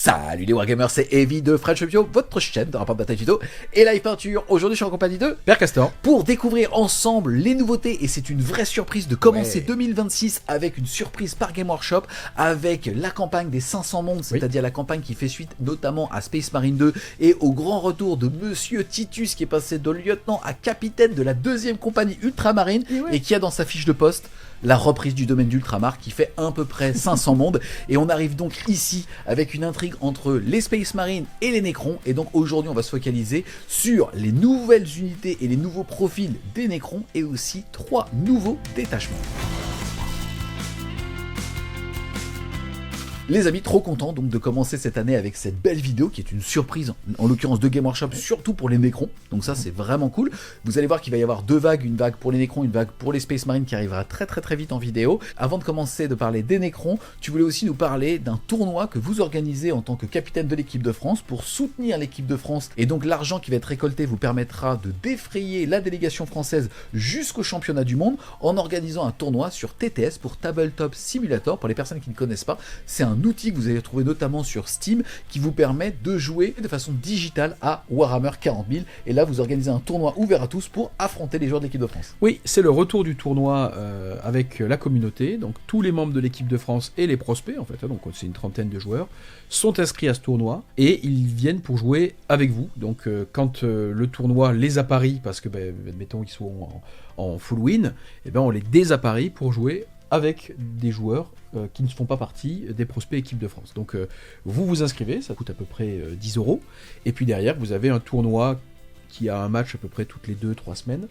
Salut les Wargamers, c'est Evie de French Bio, votre chaîne de rapport de bataille vidéo et live peinture. Aujourd'hui je suis en compagnie de Père Castor pour découvrir ensemble les nouveautés, et c'est une vraie surprise de commencer 2026 avec une surprise par Game Workshop, avec la campagne des 500 mondes, c'est-à-dire la campagne qui fait suite notamment à Space Marine 2 et au grand retour de Monsieur Titus qui est passé de lieutenant à capitaine de la 2e compagnie ultramarine et qui a dans sa fiche de poste la reprise du domaine d'Ultramar qui fait à peu près 500 mondes. Et on arrive donc ici avec une intrigue entre les Space Marines et les Necrons. Et donc aujourd'hui on va se focaliser sur les nouvelles unités et les nouveaux profils des Necrons et aussi 3 nouveaux détachements. Les amis, trop content donc de commencer cette année avec cette belle vidéo qui est une surprise, en l'occurrence de Game Workshop, surtout pour les Necrons. Donc ça c'est vraiment cool. Vous allez voir qu'il va y avoir 2 vagues, une vague pour les Necrons, une vague pour les Space Marines qui arrivera très vite en vidéo. Avant de commencer de parler des Necrons, tu voulais aussi nous parler d'un tournoi que vous organisez en tant que capitaine de l'équipe de France pour soutenir l'équipe de France. Et donc l'argent qui va être récolté vous permettra de défrayer la délégation française jusqu'au championnat du monde en organisant un tournoi sur TTS pour Tabletop Simulator. Pour les personnes qui ne connaissent pas, c'est un outil que vous allez trouver notamment sur Steam qui vous permet de jouer de façon digitale à Warhammer 40 000. Et là, vous organisez un tournoi ouvert à tous pour affronter les joueurs de l'équipe de France. Oui, c'est le retour du tournoi avec la communauté. Donc tous les membres de l'équipe de France et les prospects, en fait, donc c'est une trentaine de joueurs, sont inscrits à ce tournoi et ils viennent pour jouer avec vous. Donc quand le tournoi les apparie, parce que admettons qu'ils sont en full win, et on les désapparie pour jouer avec des joueurs qui ne font pas partie des prospects équipe de France. Donc vous vous inscrivez, ça coûte à peu près 10 €, et puis derrière vous avez un tournoi qui a un match à peu près toutes les 2-3 semaines,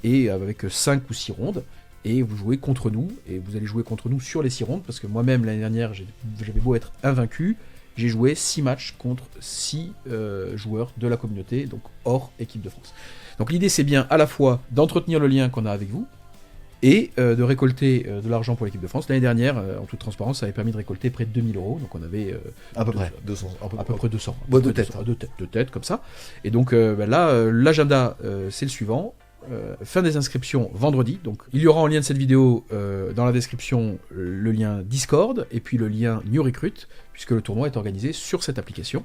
et avec 5 ou 6 rondes, et vous jouez contre nous, et vous allez jouer contre nous sur les 6 rondes, parce que moi-même l'année dernière, j'avais beau être invaincu, j'ai joué 6 matchs contre 6 joueurs de la communauté, donc hors équipe de France. Donc l'idée c'est bien à la fois d'entretenir le lien qu'on a avec vous, et de récolter de l'argent pour l'équipe de France. L'année dernière, en toute transparence, ça avait permis de récolter près de 2 000 €, donc on avait à peu près 200. À peu près 200. Deux têtes, comme ça. Et donc là, l'agenda, c'est le suivant. Fin des inscriptions vendredi, donc il y aura en lien de cette vidéo dans la description le lien Discord et puis le lien New Recruit, puisque le tournoi est organisé sur cette application.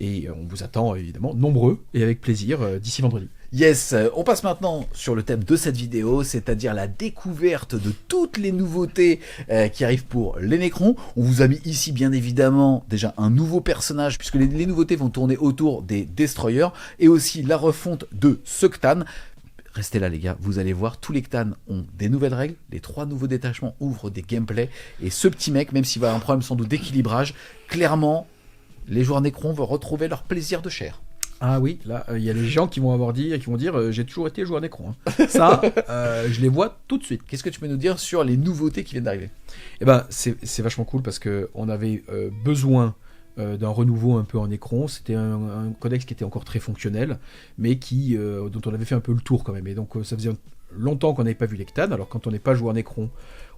Et on vous attend évidemment nombreux et avec plaisir d'ici vendredi. Yes, on passe maintenant sur le thème de cette vidéo, c'est-à-dire la découverte de toutes les nouveautés qui arrivent pour les Necrons. On vous a mis ici bien évidemment déjà un nouveau personnage, puisque les nouveautés vont tourner autour des Destroyers, et aussi la refonte de ce Ctan. Restez là les gars, vous allez voir, tous les Ctans ont des nouvelles règles, les 3 nouveaux détachements ouvrent des gameplays, et ce petit mec, même s'il va avoir un problème sans doute d'équilibrage, clairement, les joueurs Necrons vont retrouver leur plaisir de chair. Ah oui, là, il y a des gens qui vont dire j'ai toujours été joueur Necron. Hein. Ça, je les vois tout de suite. Qu'est-ce que tu peux nous dire sur les nouveautés qui viennent d'arriver? Eh ben, c'est vachement cool parce qu'on avait besoin d'un renouveau un peu en Necron. C'était un codex qui était encore très fonctionnel, mais dont on avait fait un peu le tour quand même. Et donc, ça faisait longtemps qu'on n'avait pas vu les Ctans. Alors, quand on n'est pas joueur Necron,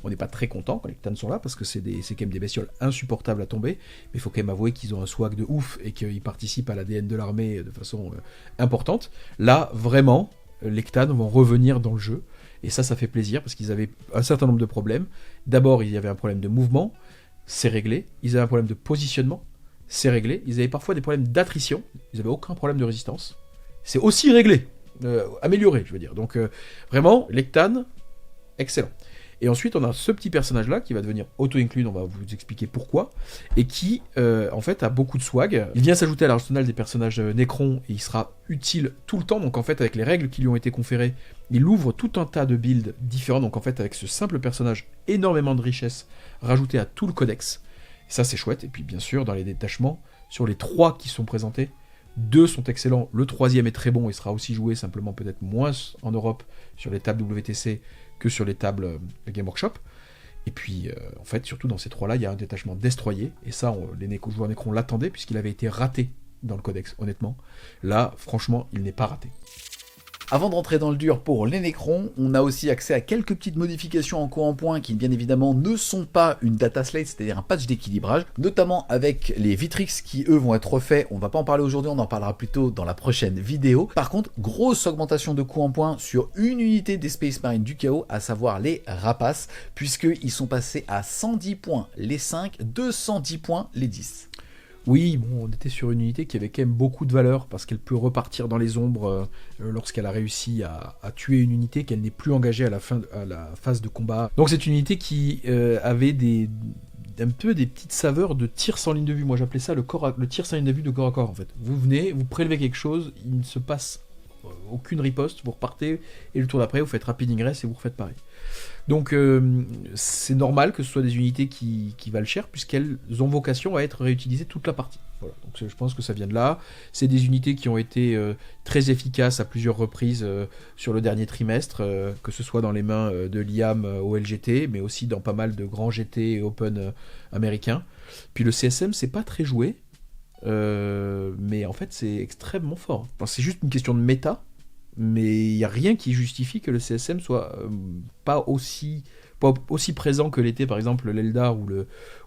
on n'est pas très content quand les Ctans sont là, parce que c'est quand même des bestioles insupportables à tomber, mais il faut quand même avouer qu'ils ont un swag de ouf et qu'ils participent à l'ADN de l'armée de façon importante. Là, vraiment, les Ctans vont revenir dans le jeu, et ça fait plaisir, parce qu'ils avaient un certain nombre de problèmes. D'abord, il y avait un problème de mouvement, c'est réglé. Ils avaient un problème de positionnement, c'est réglé. Ils avaient parfois des problèmes d'attrition, ils n'avaient aucun problème de résistance. C'est aussi réglé, amélioré, je veux dire. Donc, vraiment, les Ctans, excellent. Et ensuite, on a ce petit personnage-là qui va devenir auto-include, on va vous expliquer pourquoi, et qui, en fait, a beaucoup de swag. Il vient s'ajouter à l'arsenal des personnages Necrons, et il sera utile tout le temps. Donc, en fait, avec les règles qui lui ont été conférées, il ouvre tout un tas de builds différents. Donc, en fait, avec ce simple personnage, énormément de richesse rajoutée à tout le codex. Et ça, c'est chouette. Et puis, bien sûr, dans les détachements, sur les 3 qui sont présentés, 2 sont excellents. Le 3e est très bon et sera aussi joué, simplement peut-être moins en Europe, sur les tables WTC, que sur les tables Game Workshop. Et puis, en fait, surtout dans ces 3-là, il y a un détachement destroyer, et ça, les joueurs Necrons l'attendaient, puisqu'il avait été raté dans le codex, honnêtement. Là, franchement, il n'est pas raté. Avant de rentrer dans le dur pour les Necrons, on a aussi accès à quelques petites modifications en cours en point qui bien évidemment ne sont pas une data slate, c'est-à-dire un patch d'équilibrage, notamment avec les Vitrix qui eux vont être refaits. On va pas en parler aujourd'hui, on en parlera plutôt dans la prochaine vidéo. Par contre, grosse augmentation de coût en point sur une unité des Space Marines du chaos, à savoir les Rapaces, puisqu'ils sont passés à 110 points les 5, 210 points les 10. Oui, bon, on était sur une unité qui avait quand même beaucoup de valeur parce qu'elle peut repartir dans les ombres lorsqu'elle a réussi à tuer une unité qu'elle n'est plus engagée à la phase de combat. Donc c'est une unité qui avait un peu des petites saveurs de tir sans ligne de vue. Moi j'appelais ça le tir sans ligne de vue de corps à corps en fait. Vous venez, vous prélevez quelque chose, il ne se passe aucune riposte, vous repartez et le tour d'après vous faites rapid ingress et vous refaites pareil. Donc c'est normal que ce soit des unités qui valent cher puisqu'elles ont vocation à être réutilisées toute la partie. Voilà. Donc je pense que ça vient de là. C'est des unités qui ont été très efficaces à plusieurs reprises sur le dernier trimestre, que ce soit dans les mains de l'IAM au LGT, mais aussi dans pas mal de grands GT et Open américains. Puis le CSM, c'est pas très joué, mais en fait c'est extrêmement fort. Enfin, c'est juste une question de méta. Mais il n'y a rien qui justifie que le CSM soit pas aussi présent que l'était par exemple l'Eldar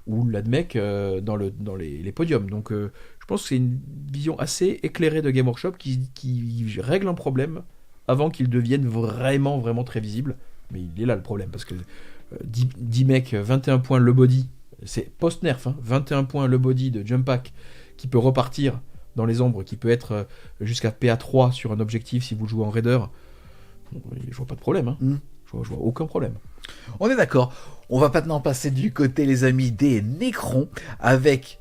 ou l'Admech dans les podiums. Donc je pense que c'est une vision assez éclairée de Game Workshop qui règle un problème avant qu'il devienne vraiment, vraiment très visible. Mais il est là le problème, parce que 10 mecs, 21 points le body, c'est post-nerf, 21 points le body de Jump Pack qui peut repartir dans les ombres, qui peut être jusqu'à PA3 sur un objectif si vous jouez en raider, je vois pas de problème. Je vois aucun problème. On est d'accord. On va maintenant passer du côté, les amis, des Necrons, avec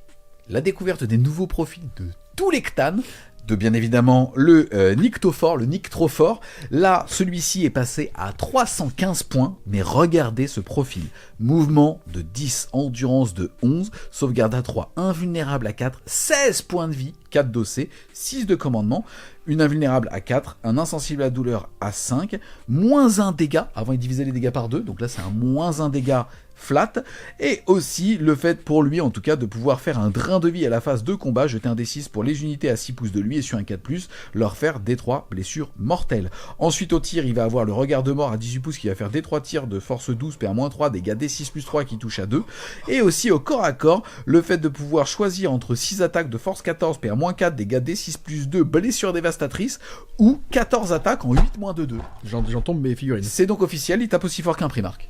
la découverte des nouveaux profils de tous les Cthans, de bien évidemment le Nyctophore, le Nyctrophore. Là, celui-ci est passé à 315 points, mais regardez ce profil. Mouvement de 10, endurance de 11, sauvegarde à 3, invulnérable à 4, 16 points de vie, 4 d'OC, 6 de commandement, une invulnérable à 4, un insensible à la douleur à 5, moins 1 dégât, avant il divisait les dégâts par 2, donc là c'est un moins 1 dégât flat, et aussi le fait pour lui en tout cas de pouvoir faire un drain de vie à la phase de combat, jeter un D6 pour les unités à 6 pouces de lui et sur un 4+, leur faire D3 blessures mortelles. Ensuite au tir il va avoir le regard de mort à 18 pouces qui va faire D3 tirs de force 12, PA-3, dégâts D6+3 qui touche à 2, et aussi au corps à corps, le fait de pouvoir choisir entre 6 attaques de force 14, PA-4, dégâts D6+2, blessures dévastatrices, ou 14 attaques en 8-2-2. J'en tombe mes figurines. C'est donc officiel, il tape aussi fort qu'un Primarque.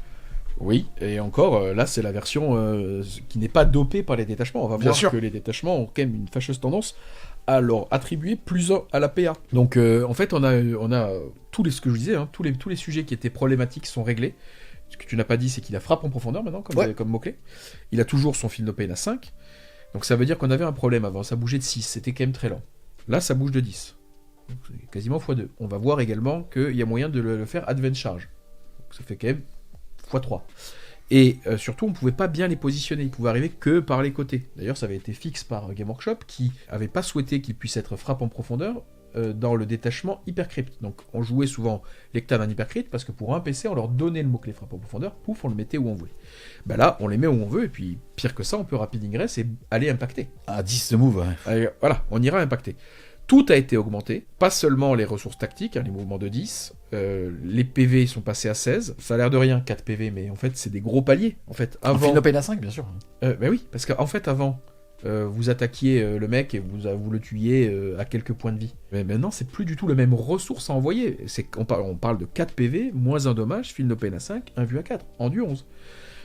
Oui, et encore, là c'est la version qui n'est pas dopée par les détachements. On va voir que les détachements ont quand même une fâcheuse tendance à leur attribuer plus 1 à la PA. Donc en fait on a tous les, ce que je disais, tous les sujets qui étaient problématiques sont réglés. Ce que tu n'as pas dit, c'est qu'il a frappe en profondeur maintenant comme mot-clé. Il a toujours son Feel No Pain à 5. Donc ça veut dire qu'on avait un problème avant, ça bougeait de 6, c'était quand même très lent. Là ça bouge de 10. Donc c'est quasiment x2. On va voir également qu'il y a moyen de le faire Advance Charge. Donc ça fait quand même x3. Et surtout, on ne pouvait pas bien les positionner, ils pouvaient arriver que par les côtés. D'ailleurs, ça avait été fixe par Game Workshop, qui n'avait pas souhaité qu'il puisse être frappe en profondeur dans le détachement Hypercrypt. Donc on jouait souvent les Cthans en Hypercrypt, parce que pour un PC, on leur donnait le mot-clé frappe en profondeur, pouf, on le mettait où on voulait. Ben là, on les met où on veut, et puis pire que ça, on peut rapid ingress et aller impacter. À 10 de move, ouais. Allez, voilà, on ira impacter. Tout a été augmenté, pas seulement les ressources tactiques, les mouvements de 10, les PV sont passés à 16, ça a l'air de rien, 4 PV, mais en fait c'est des gros paliers. En fait, avant... Feel No Pain à 5, bien sûr. Ben oui, parce qu'en fait avant, vous attaquiez le mec et vous le tuiez à quelques points de vie. Mais maintenant c'est plus du tout la même ressource à envoyer, on parle de 4 PV, moins un dommage, Feel No Pain à 5, 1 vue à 4, endu 11.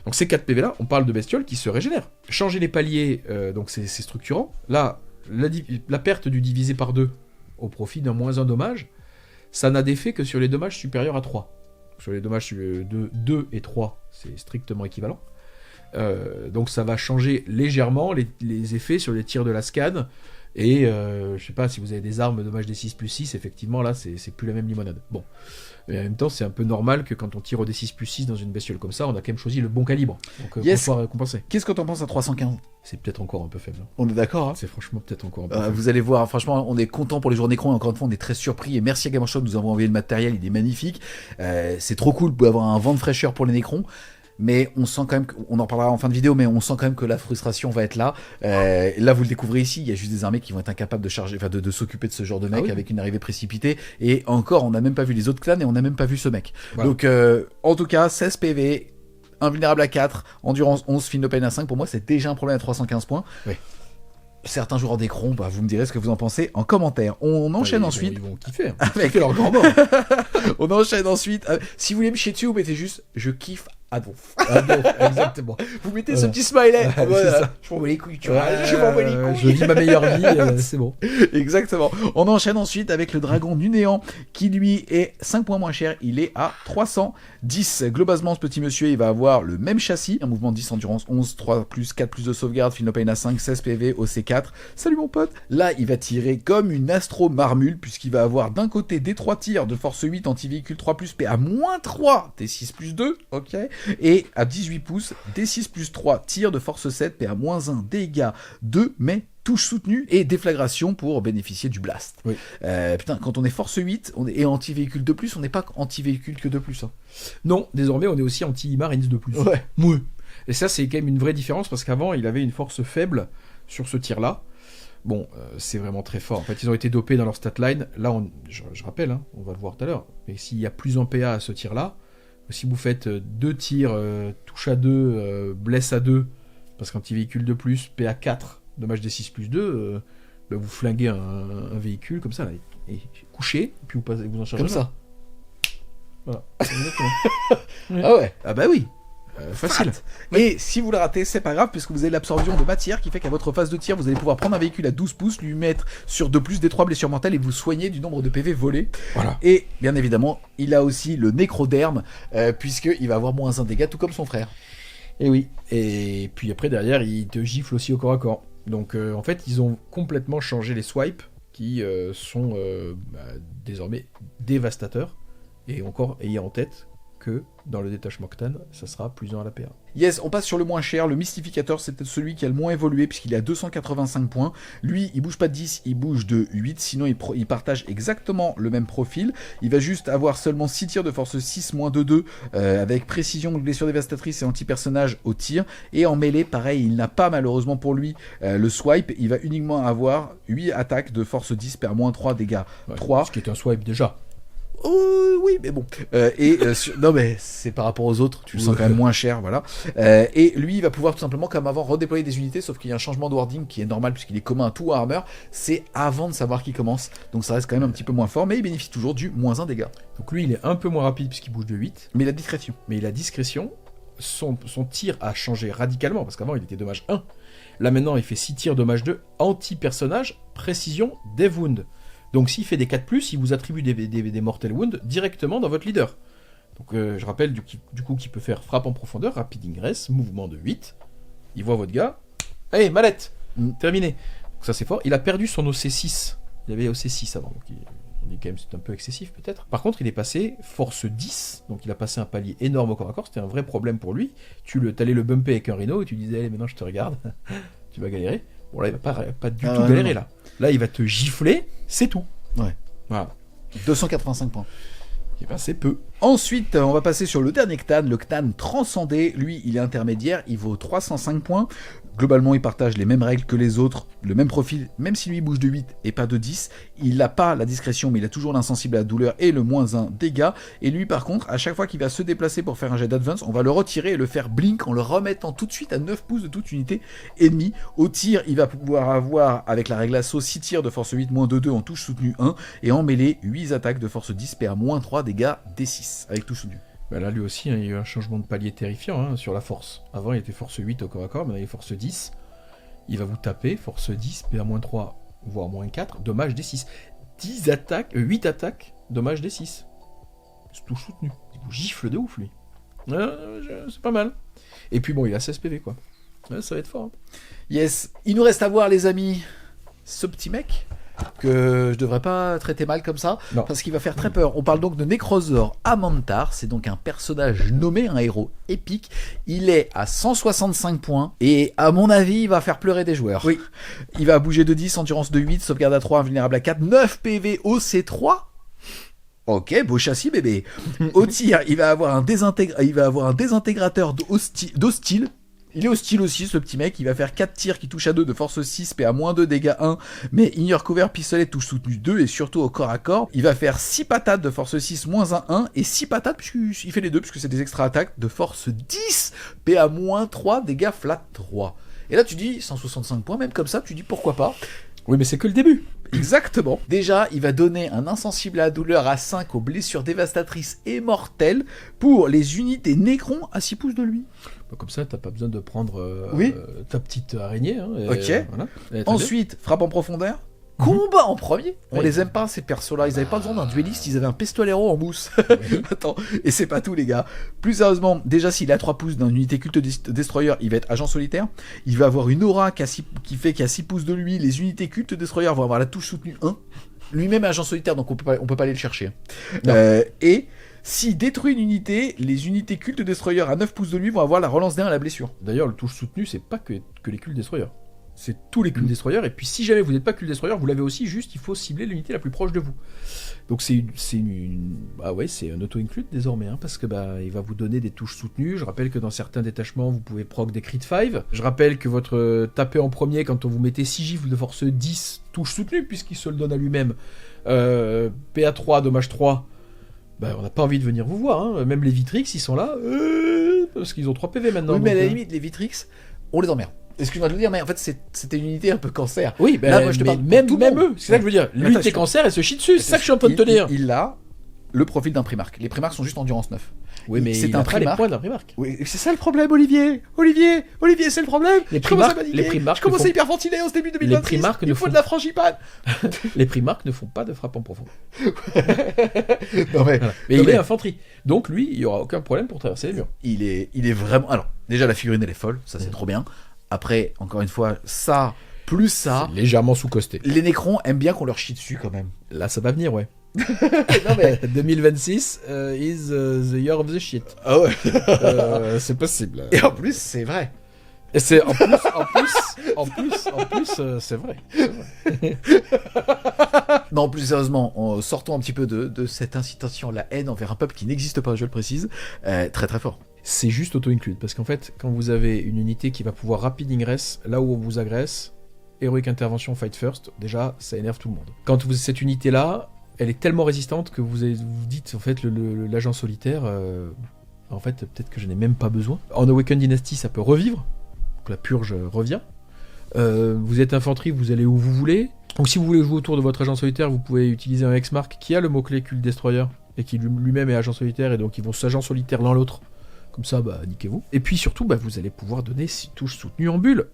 Donc ces 4 PV là, on parle de bestioles qui se régénèrent. Changer les paliers, donc c'est structurant. Là, la perte du divisé par 2 au profit d'un moins 1 dommage, ça n'a d'effet que sur les dommages supérieurs à 3. Sur les dommages de 2 et 3, c'est strictement équivalent. Donc ça va changer légèrement les effets sur les tirs de la SCAD. Et je sais pas, si vous avez des armes dommage des 6+6, effectivement là c'est plus la même limonade. Bon. Mais en même temps, c'est un peu normal que quand on tire au D6+6 dans une bestiole comme ça, on a quand même choisi le bon calibre. Donc, yes. pour pouvoir compenser. Qu'est-ce que t'en penses à 315 ? C'est peut-être encore un peu faible. On est d'accord, hein ? C'est franchement peut-être encore un peu faible. Vous allez voir, franchement, on est content pour les joueurs Necrons, et encore une fois, on est très surpris. Et merci à Game Workshop de nous avoir envoyé le matériel, il est magnifique. C'est trop cool d'avoir un vent de fraîcheur pour les Necrons. Mais on sent quand même, on en parlera en fin de vidéo, mais on sent quand même que la frustration va être là. Là, vous le découvrez ici, il y a juste des armées qui vont être incapables de charger, enfin de s'occuper de ce genre de mec avec une arrivée précipitée. Et encore, on n'a même pas vu les autres clans et on n'a même pas vu ce mec. Voilà. Donc, en tout cas, 16 PV, invulnérable à 4, endurance 11, Feel No Pain à 5. Pour moi, c'est déjà un problème à 315 points. Oui. Certains joueurs d'écran, vous me direz ce que vous en pensez en commentaire. On enchaîne ensuite. Ils vont kiffer. Avec leur grand mort. On enchaîne ensuite. Si vous voulez me chier dessus, vous mettez juste je kiffe Ah bon. Exactement. Vous mettez ce petit smiley. C'est Voilà. ça. Je m'en bats les couilles, tu vois. Je m'en bats les couilles. Je vis ma meilleure vie, c'est bon. Exactement. On enchaîne ensuite avec le dragon du néant qui lui est 5 points moins cher. Il est à 310. Globalement, ce petit monsieur, il va avoir le même châssis. Un mouvement 10, endurance 11, 3 plus 4 plus de sauvegarde, Feel No Pain à 5, 16 PV, OC4. Salut mon pote. Là, il va tirer comme une astro marmule puisqu'il va avoir d'un côté des 3 tirs de force 8, anti-véhicule 3 plus P à moins 3, T6 plus 2, ok. Et à 18 pouces, D6 plus 3, tir de force 7, P à moins 1, dégâts 2, mais touche soutenue et déflagration pour bénéficier du blast. Oui. Putain, quand on est force 8 et anti-véhicule 2 plus, on n'est pas anti-véhicule que 2 plus. Hein. Non, désormais, on est aussi anti-Marines de plus. Ouais. Et ça, c'est quand même une vraie différence parce qu'avant, il avait une force faible sur ce tir-là. Bon, c'est vraiment très fort. En fait, ils ont été dopés dans leur statline. Là, je rappelle, hein, on va le voir tout à l'heure, mais s'il y a plus en PA à ce tir-là, si vous faites 2 tirs, touche à 2, blesse à 2, parce qu'anti-véhicule de plus, PA 4, dommage des 6 plus 2, bah vous flinguez un véhicule comme ça, là, et couché, et puis vous en chargez Comme ça. Voilà. Exactement. Ah ouais. Ah bah oui. Facile. Et si vous le ratez, c'est pas grave, puisque vous avez l'absorption de matière qui fait qu'à votre phase de tir, vous allez pouvoir prendre un véhicule à 12 pouces, lui mettre sur 2 plus des 3 blessures mentales et vous soigner du nombre de PV volés. Voilà. Et bien évidemment, il a aussi le nécroderme, puisqu'il va avoir moins 1 dégât, tout comme son frère. Et oui. Et puis après, derrière, il te gifle aussi au corps à corps. Donc en fait, ils ont complètement changé les swipes qui sont désormais dévastateurs. Et encore, ayez en tête que dans le détachement Ctan, ça sera plus 1 à la PA. Yes, on passe sur le moins cher. Le mystificateur, c'est peut-être celui qui a le moins évolué puisqu'il est à 285 points. Lui, il bouge pas de 10, il bouge de 8. Sinon, il partage exactement le même profil. Il va juste avoir seulement 6 tirs de force 6, moins de 2, avec précision, blessure dévastatrice et anti-personnage au tir. Et en mêlée, pareil, il n'a pas malheureusement pour lui le swipe. Il va uniquement avoir 8 attaques de force 10, perd moins 3, dégâts 3. Ce qui est un swipe déjà. Oui, mais bon. Non, mais c'est par rapport aux autres, tu le sens quand même moins cher, voilà. Et lui, il va pouvoir tout simplement, comme avant, redéployer des unités, sauf qu'il y a un changement de wording qui est normal puisqu'il est commun à tout Warhammer. C'est avant de savoir qui commence, donc ça reste quand même un petit peu moins fort, mais il bénéficie toujours du moins 1 dégâts. Donc lui, il est un peu moins rapide puisqu'il bouge de 8. Mais la discrétion. Mais il a discrétion. Son tir a changé radicalement parce qu'avant, il était dommage 1. Là, maintenant, il fait 6 tirs dommage 2, anti-personnage, précision, dev wound. Donc s'il fait des 4+, il vous attribue des Mortal Wounds directement dans votre leader. Donc je rappelle du coup qu'il peut faire frappe en profondeur, rapid ingress, mouvement de 8. Il voit votre gars. Allez, mallette. Terminé. Donc ça c'est fort. Il a perdu son OC6. Il avait OC6 avant. Donc on dit quand même c'est un peu excessif peut-être. Par contre il est passé force 10. Donc il a passé un palier énorme au corps à corps. C'était un vrai problème pour lui. T'allais le bumper avec un rhino et tu disais allez maintenant je te regarde. Tu vas galérer. Bon là il va pas du tout galérer là. Là il va te gifler, c'est tout. Ouais. Voilà. 285 points. Et ben c'est peu. Ensuite, on va passer sur le dernier Ctan, le Ctan transcendé. Lui, il est intermédiaire, il vaut 305 points. Globalement, il partage les mêmes règles que les autres, le même profil, même si lui il bouge de 8 et pas de 10. Il n'a pas la discrétion, mais il a toujours l'insensible à la douleur et le moins 1 dégâts. Et lui, par contre, à chaque fois qu'il va se déplacer pour faire un jet d'advance, on va le retirer et le faire blink en le remettant tout de suite à 9 pouces de toute unité ennemie. Au tir, il va pouvoir avoir, avec la règle assaut, 6 tirs de force 8, moins 2 en touche soutenue 1. Et en mêlée, 8 attaques de force 10, perd moins 3 dégâts D6, avec touche soutenue. Ben là, lui aussi, hein, il y a eu un changement de palier terrifiant sur la force. Avant, il était force 8 au corps à corps, maintenant il est force 10. Il va vous taper, force 10, PA-3, voire moins 4, dommage D6. 8 attaques, dommage D6. C'est tout soutenu. Il vous gifle de ouf, lui. C'est pas mal. Et puis bon, il a 16 PV, quoi. Ça va être fort. Hein. Yes. Il nous reste à voir, les amis, ce petit mec que je devrais pas traiter mal comme ça, non. Parce qu'il va faire très peur. On parle donc de Necrozor Amantar, c'est donc un personnage nommé, un héros épique. Il est à 165 points, et à mon avis, il va faire pleurer des joueurs. Oui. Il va bouger de 10, endurance de 8, sauvegarde à 3, invulnérable à 4, 9 PV OC3. Ok, beau châssis bébé. Au tir, il va avoir un désintégrateur d'hostile. Il est hostile aussi, ce petit mec. Il va faire 4 tirs qui touchent à 2 de force 6, PA moins 2, dégâts 1. Mais ignore cover, pistolet, touche soutenue 2 et surtout au corps à corps. Il va faire 6 patates de force 6, moins 1, 1. Et 6 patates, puisqu'il fait les deux, puisque c'est des extra attaques, de force 10, PA moins 3, dégâts flat 3. Et là, tu dis 165 points, même comme ça, tu dis pourquoi pas. Oui, mais c'est que le début. Exactement. Déjà, il va donner un insensible à la douleur à 5 aux blessures dévastatrices et mortelles pour les unités Nécron à 6 pouces de lui. Comme ça, t'as pas besoin de prendre Oui. ta petite araignée. Hein, et, Ok. voilà. Ensuite, frappe en profondeur. Combat en premier. On les aime pas, ces persos-là. Ils avaient pas besoin d'un dueliste, ils avaient un pistolero en mousse. Attends, et c'est pas tout, les gars. Plus sérieusement, déjà, s'il a 3 pouces d'une unité culte destroyer, il va être agent solitaire. Il va avoir une aura qui fait qu'à 6 pouces de lui, les unités culte destroyer vont avoir la touche soutenue 1. Lui-même est agent solitaire, donc on peut pas aller le chercher. Et s'il détruit une unité, les unités culte destroyer à 9 pouces de lui vont avoir la relance d'1 à la blessure. D'ailleurs, le touche soutenu, c'est pas que les cultes destroyers. C'est tous les cultes destroyers. Et puis, si jamais vous n'êtes pas culte destroyer, vous l'avez aussi. Juste, il faut cibler l'unité la plus proche de vous. Donc, c'est un auto-include désormais, hein, parce que il va vous donner des touches soutenues. Je rappelle que dans certains détachements, vous pouvez proc des crit 5. Je rappelle que votre tapé en premier, quand on vous mettait 6 gifles de force 10 touches soutenues, puisqu'il se le donne à lui-même. PA3, dommage 3. On n'a pas envie de venir vous voir. Hein. Même les Vitrix, ils sont là. Parce qu'ils ont 3 PV maintenant. Oui, mais à la limite, les Vitrix, on les emmerde. Excuse-moi de le dire, mais en fait, c'était une unité un peu cancer. Oui, là, moi, je te parle même eux, c'est ça que je veux dire. L'unité cancer, elle se chie dessus, c'est ça que je suis en train de te dire. Il a le profil d'un Primarque. Les Primarques sont juste endurance 9. Oui, mais c'est il a pas les points d'un Primarque. Oui, c'est ça le problème, Olivier, c'est le problème. Les Primarques, je commence à hyperventiler au début de 2026. Les Primarques il faut de la frangipane. Les Primarques ne font pas de frappe en profond. Non, mais il est infanterie. Donc lui, il n'y aura aucun problème pour traverser les murs. Il est vraiment... Alors, déjà, la figurine, elle est folle, ça c'est trop bien. Après, encore une fois, ça, plus ça... C'est légèrement sous-costé. Les Nécrons aiment bien qu'on leur chie dessus, quand même. Là, ça va venir, ouais. Non, mais... 2026 is the year of the shit. Ah ouais. C'est possible. Et en plus, c'est vrai. Et c'est en plus, c'est vrai. Non, plus sérieusement, sortons un petit peu de cette incitation à la haine envers un peuple qui n'existe pas, je le précise. Très très fort. C'est juste auto-include, parce qu'en fait, quand vous avez une unité qui va pouvoir rapid ingress là où on vous agresse, Heroic Intervention Fight First, déjà, ça énerve tout le monde. Quand cette unité-là, elle est tellement résistante que vous dites, en fait, l'agent solitaire, en fait, peut-être que je n'ai même pas besoin. En Awakened Dynasty, ça peut revivre, donc la purge revient. Vous êtes infanterie, vous allez où vous voulez. Donc si vous voulez jouer autour de votre agent solitaire, vous pouvez utiliser un Hexmark qui a le mot-clé Cult Destroyer, et qui lui-même est agent solitaire, et donc ils vont s'agent solitaire l'un l'autre. Comme ça, niquez-vous. Et puis surtout, vous allez pouvoir donner 6 touches soutenues en bulle.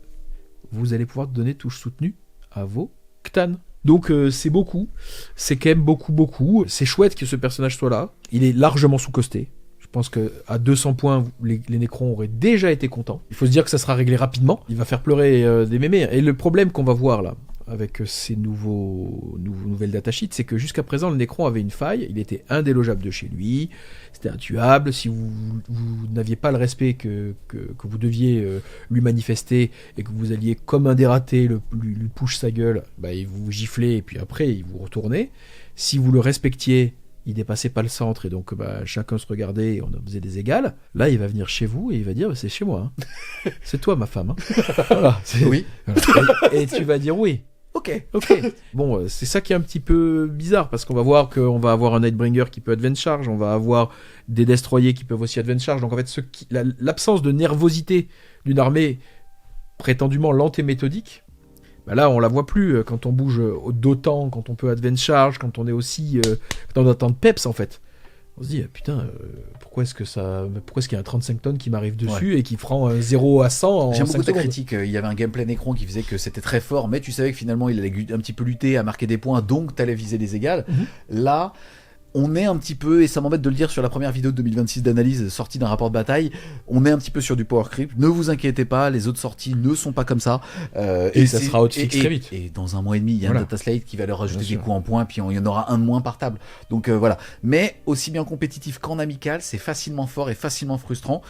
Vous allez pouvoir donner touches soutenues à vos Cthans. Donc c'est beaucoup. C'est quand même beaucoup. C'est chouette que ce personnage soit là. Il est largement sous-costé. Je pense qu'à 200 points, les Nécrons auraient déjà été contents. Il faut se dire que ça sera réglé rapidement. Il va faire pleurer des mémés. Et le problème qu'on va voir là, avec ces nouvelles datasheets, c'est que jusqu'à présent, le Nécron avait une faille, il était indélogeable de chez lui, c'était intuable, si vous n'aviez pas le respect que vous deviez lui manifester, et que vous alliez comme un dératé lui push sa gueule, il vous giflait, et puis après, il vous retournait. Si vous le respectiez, il dépassait pas le centre, et donc chacun se regardait, et on faisait des égales. Là, il va venir chez vous, et il va dire, c'est chez moi, hein. C'est toi ma femme, hein. Voilà, oui. Voilà. Et tu vas dire oui. Ok. Bon, c'est ça qui est un petit peu bizarre, parce qu'on va voir qu'on va avoir un Nightbringer qui peut advance charge, on va avoir des destroyers qui peuvent aussi advance charge, donc en fait, l'absence de nervosité d'une armée prétendument lente et méthodique, là, on la voit plus quand on bouge d'autant, quand on peut advance charge, quand on est aussi dans un temps de peps, en fait. On se dit, putain, pourquoi est-ce qu'il y a un 35 tonnes qui m'arrive dessus et qui prend 0 à 100 en 5 secondes. J'aime beaucoup ta critique. Il y avait un gameplay Nécron qui faisait que c'était très fort, mais tu savais que finalement il allait un petit peu lutter à marquer des points, donc t'allais viser des égales. Là, on est un petit peu, et ça m'embête de le dire sur la première vidéo de 2026 d'analyse sortie d'un rapport de bataille, on est un petit peu sur du power creep. Ne vous inquiétez pas, les autres sorties ne sont pas comme ça. Et ça sera outfix très vite. Et dans un mois et demi, il y a un data slate qui va leur rajouter des coups en points, puis il y en aura un de moins par table. Donc voilà. Mais aussi bien compétitif qu'en amical, c'est facilement fort et facilement frustrant.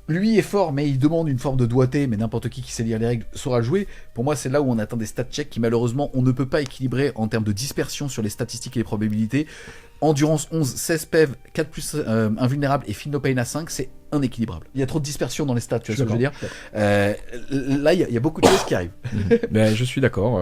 Lui est fort, mais il demande une forme de doigté, mais n'importe qui sait lire les règles saura le jouer. Pour moi, c'est là où on atteint des stat checks qui, malheureusement, on ne peut pas équilibrer en termes de dispersion sur les statistiques et les probabilités. Endurance 11, 16 PEV, 4+, invulnérable et Feel No Pain à 5, c'est inéquilibrable. Il y a trop de dispersion dans les stats, tu vois ce que je veux dire. Là, il y a beaucoup de choses qui arrivent. Mais je suis d'accord.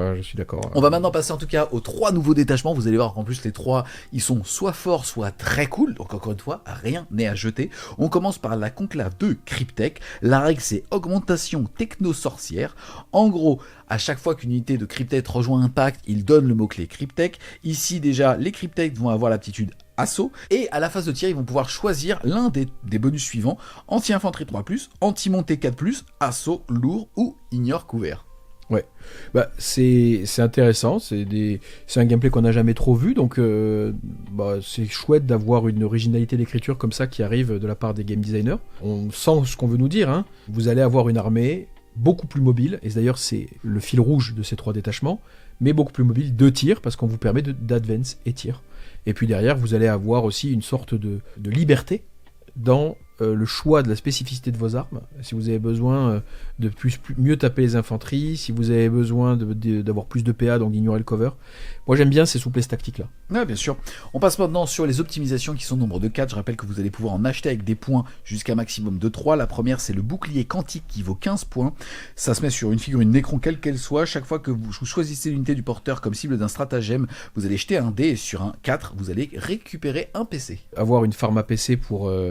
On va maintenant passer en tout cas aux 3 nouveaux détachements. Vous allez voir qu'en plus les 3, ils sont soit forts, soit très cool. Donc encore une fois, rien n'est à jeter. On commence par la conclave de Cryptek. La règle, c'est augmentation techno-sorcière. En gros, À chaque fois qu'une unité de Cryptek rejoint un pacte, il donne le mot-clé Cryptek. Ici déjà, les Cryptek vont avoir l'aptitude assaut, et à la phase de tir, ils vont pouvoir choisir l'un des bonus suivants: anti-infanterie 3+, anti-montée 4+, assaut, lourd ou ignore couvert. Ouais, bah, c'est intéressant, c'est un gameplay qu'on n'a jamais trop vu, donc c'est chouette d'avoir une originalité d'écriture comme ça qui arrive de la part des game designers. On sent ce qu'on veut nous dire, hein. Vous allez avoir une armée beaucoup plus mobile, et d'ailleurs c'est le fil rouge de ces 3 détachements, mais beaucoup plus mobile de tir, parce qu'on vous permet d'advance et tir. Et puis derrière, vous allez avoir aussi une sorte de liberté dans le choix de la spécificité de vos armes. Si vous avez besoin de mieux taper les infanteries, si vous avez besoin d'avoir plus de PA, donc d'ignorer le cover. Moi j'aime bien ces souplesses tactiques-là. Ouais, bien sûr. On passe maintenant sur les optimisations qui sont nombre de 4. Je rappelle que vous allez pouvoir en acheter avec des points jusqu'à maximum de 3. La première, c'est le bouclier quantique qui vaut 15 points. Ça se met sur une figurine Necron quelle qu'elle soit. Chaque fois que vous choisissez l'unité du porteur comme cible d'un stratagème, vous allez jeter un dé, et sur un 4, vous allez récupérer un PC. Avoir une pharma PC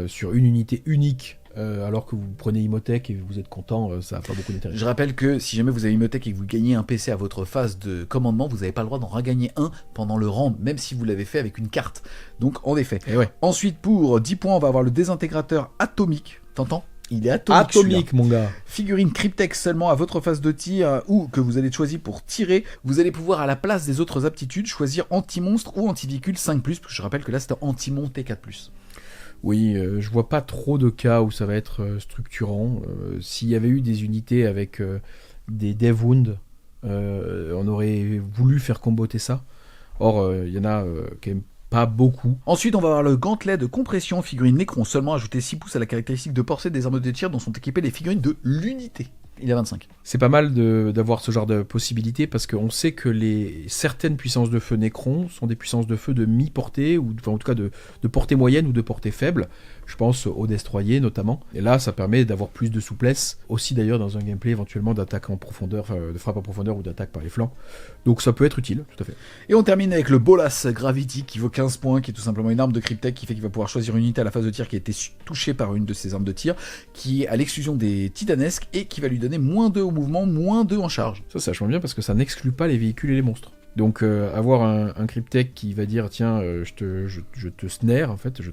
sur une unité unique, alors que vous prenez Imhotech et vous êtes content, ça n'a pas beaucoup d'intérêt. Je rappelle que si jamais vous avez Imhotech et que vous gagnez un PC à votre phase de commandement, vous n'avez pas le droit d'en regagner un pendant le round, même si vous l'avez fait avec une carte. Donc en effet. Et ouais. Ensuite, pour 10 points, on va avoir le désintégrateur atomique. T'entends ? Il est atomique, mon gars. Figurine Cryptek seulement à votre phase de tir, ou que vous allez choisir pour tirer. Vous allez pouvoir, à la place des autres aptitudes, choisir anti-monstre ou anti-véhicule 5+, parce que je rappelle que là c'était anti-montée 4+. Oui, je vois pas trop de cas où ça va être structurant. S'il y avait eu des unités avec des dev wounds, on aurait voulu faire comboter ça. Or, il y en a quand même pas beaucoup. Ensuite, on va avoir le gantelet de compression, figurine Necron seulement, ajouter 6 pouces à la caractéristique de portée des armes de tir dont sont équipées les figurines de l'unité. Il a 25. C'est pas mal d'avoir ce genre de possibilité, parce qu'on sait que certaines puissances de feu Necron sont des puissances de feu de mi-portée, ou enfin, en tout cas de portée moyenne ou de portée faible. Je pense aux destroyers notamment. Et là, ça permet d'avoir plus de souplesse, aussi d'ailleurs dans un gameplay éventuellement d'attaque en profondeur, de frappe en profondeur ou d'attaque par les flancs. Donc ça peut être utile, tout à fait. Et on termine avec le Bolas Gravity qui vaut 15 points, qui est tout simplement une arme de Cryptek qui fait qu'il va pouvoir choisir une unité à la phase de tir qui a été touchée par une de ses armes de tir, qui est à l'exclusion des titanesques et qui va lui donner -2 au mouvement, -2 en charge. Ça, c'est vachement bien parce que ça n'exclut pas les véhicules et les monstres. Donc avoir un Cryptek qui va dire tiens je te snare en fait, je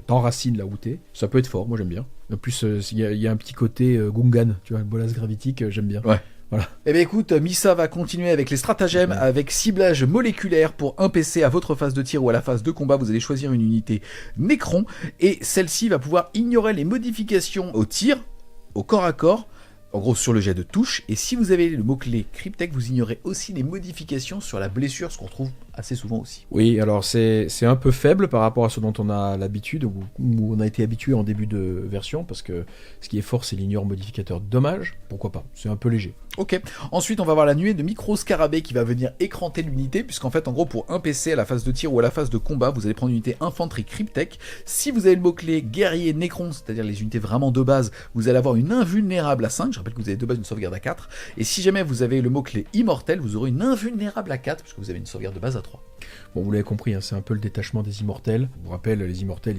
t'enracine là où t'es, ça peut être fort, moi j'aime bien. En plus il y a un petit côté Gungan, tu vois, le Bolas Gravitique, j'aime bien. Ouais. Voilà. Eh bien écoute, Misa va continuer avec les stratagèmes, avec ciblage moléculaire pour un PC à votre phase de tir ou à la phase de combat. Vous allez choisir une unité Necron et celle-ci va pouvoir ignorer les modifications au tir, au corps à corps, en gros sur le jet de touche, et si vous avez le mot-clé Cryptek, vous ignorez aussi les modifications sur la blessure, ce qu'on retrouve assez souvent aussi. Oui, alors c'est un peu faible par rapport à ce dont on a l'habitude, où on a été habitué en début de version, parce que ce qui est fort, c'est l'ignore modificateur dommage, pourquoi pas, c'est un peu léger. Ok, ensuite on va avoir la nuée de micro-scarabée qui va venir écranter l'unité, puisqu'en fait en gros pour un PC à la phase de tir ou à la phase de combat, vous allez prendre une unité infanterie Cryptek. Si vous avez le mot-clé guerrier Necron, c'est-à-dire les unités vraiment de base, vous allez avoir une invulnérable à 5, je rappelle que vous avez de base une sauvegarde à 4, et si jamais vous avez le mot-clé immortel, vous aurez une invulnérable à 4, puisque vous avez une sauvegarde de base à 3. Bon, vous l'avez compris, hein, c'est un peu le détachement des immortels. Je vous rappelle, les immortels,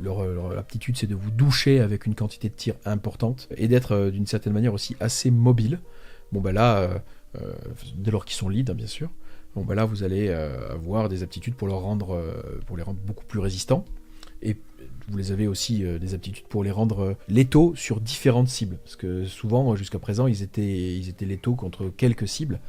leur aptitude, c'est de vous doucher avec une quantité de tir importante, et d'être d'une certaine manière aussi assez mobile. Bon ben là, dès lors qu'ils sont lead, hein, bien sûr, bon ben là vous allez avoir des aptitudes pour les rendre beaucoup plus résistants, et vous les avez aussi des aptitudes pour les rendre létaux sur différentes cibles, parce que souvent jusqu'à présent ils étaient létaux contre quelques cibles.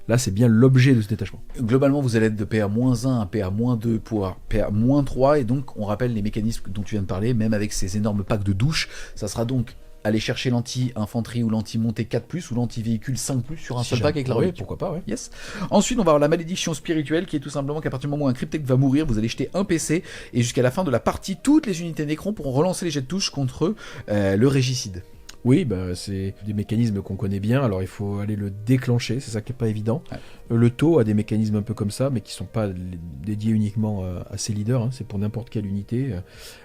Là, c'est bien l'objet de ce détachement. Globalement, vous allez être de PA-1 à PA-2 pour PA-3, et donc on rappelle les mécanismes dont tu viens de parler, même avec ces énormes packs de douche, ça sera donc aller chercher l'anti-infanterie ou l'anti-montée 4+, ou l'anti-véhicule 5+, sur un seul pack avec la relique. Pourquoi pas, ouais. Yes. Ensuite, on va avoir la malédiction spirituelle, qui est tout simplement qu'à partir du moment où un Cryptek va mourir, vous allez jeter un PC, et jusqu'à la fin de la partie, toutes les unités Necron pourront relancer les jets de touche contre le régicide. Oui, bah, c'est des mécanismes qu'on connaît bien, alors il faut aller le déclencher, c'est ça qui n'est pas évident. Ouais. Le taux a des mécanismes un peu comme ça, mais qui ne sont pas dédiés uniquement à ses leaders, hein, c'est pour n'importe quelle unité.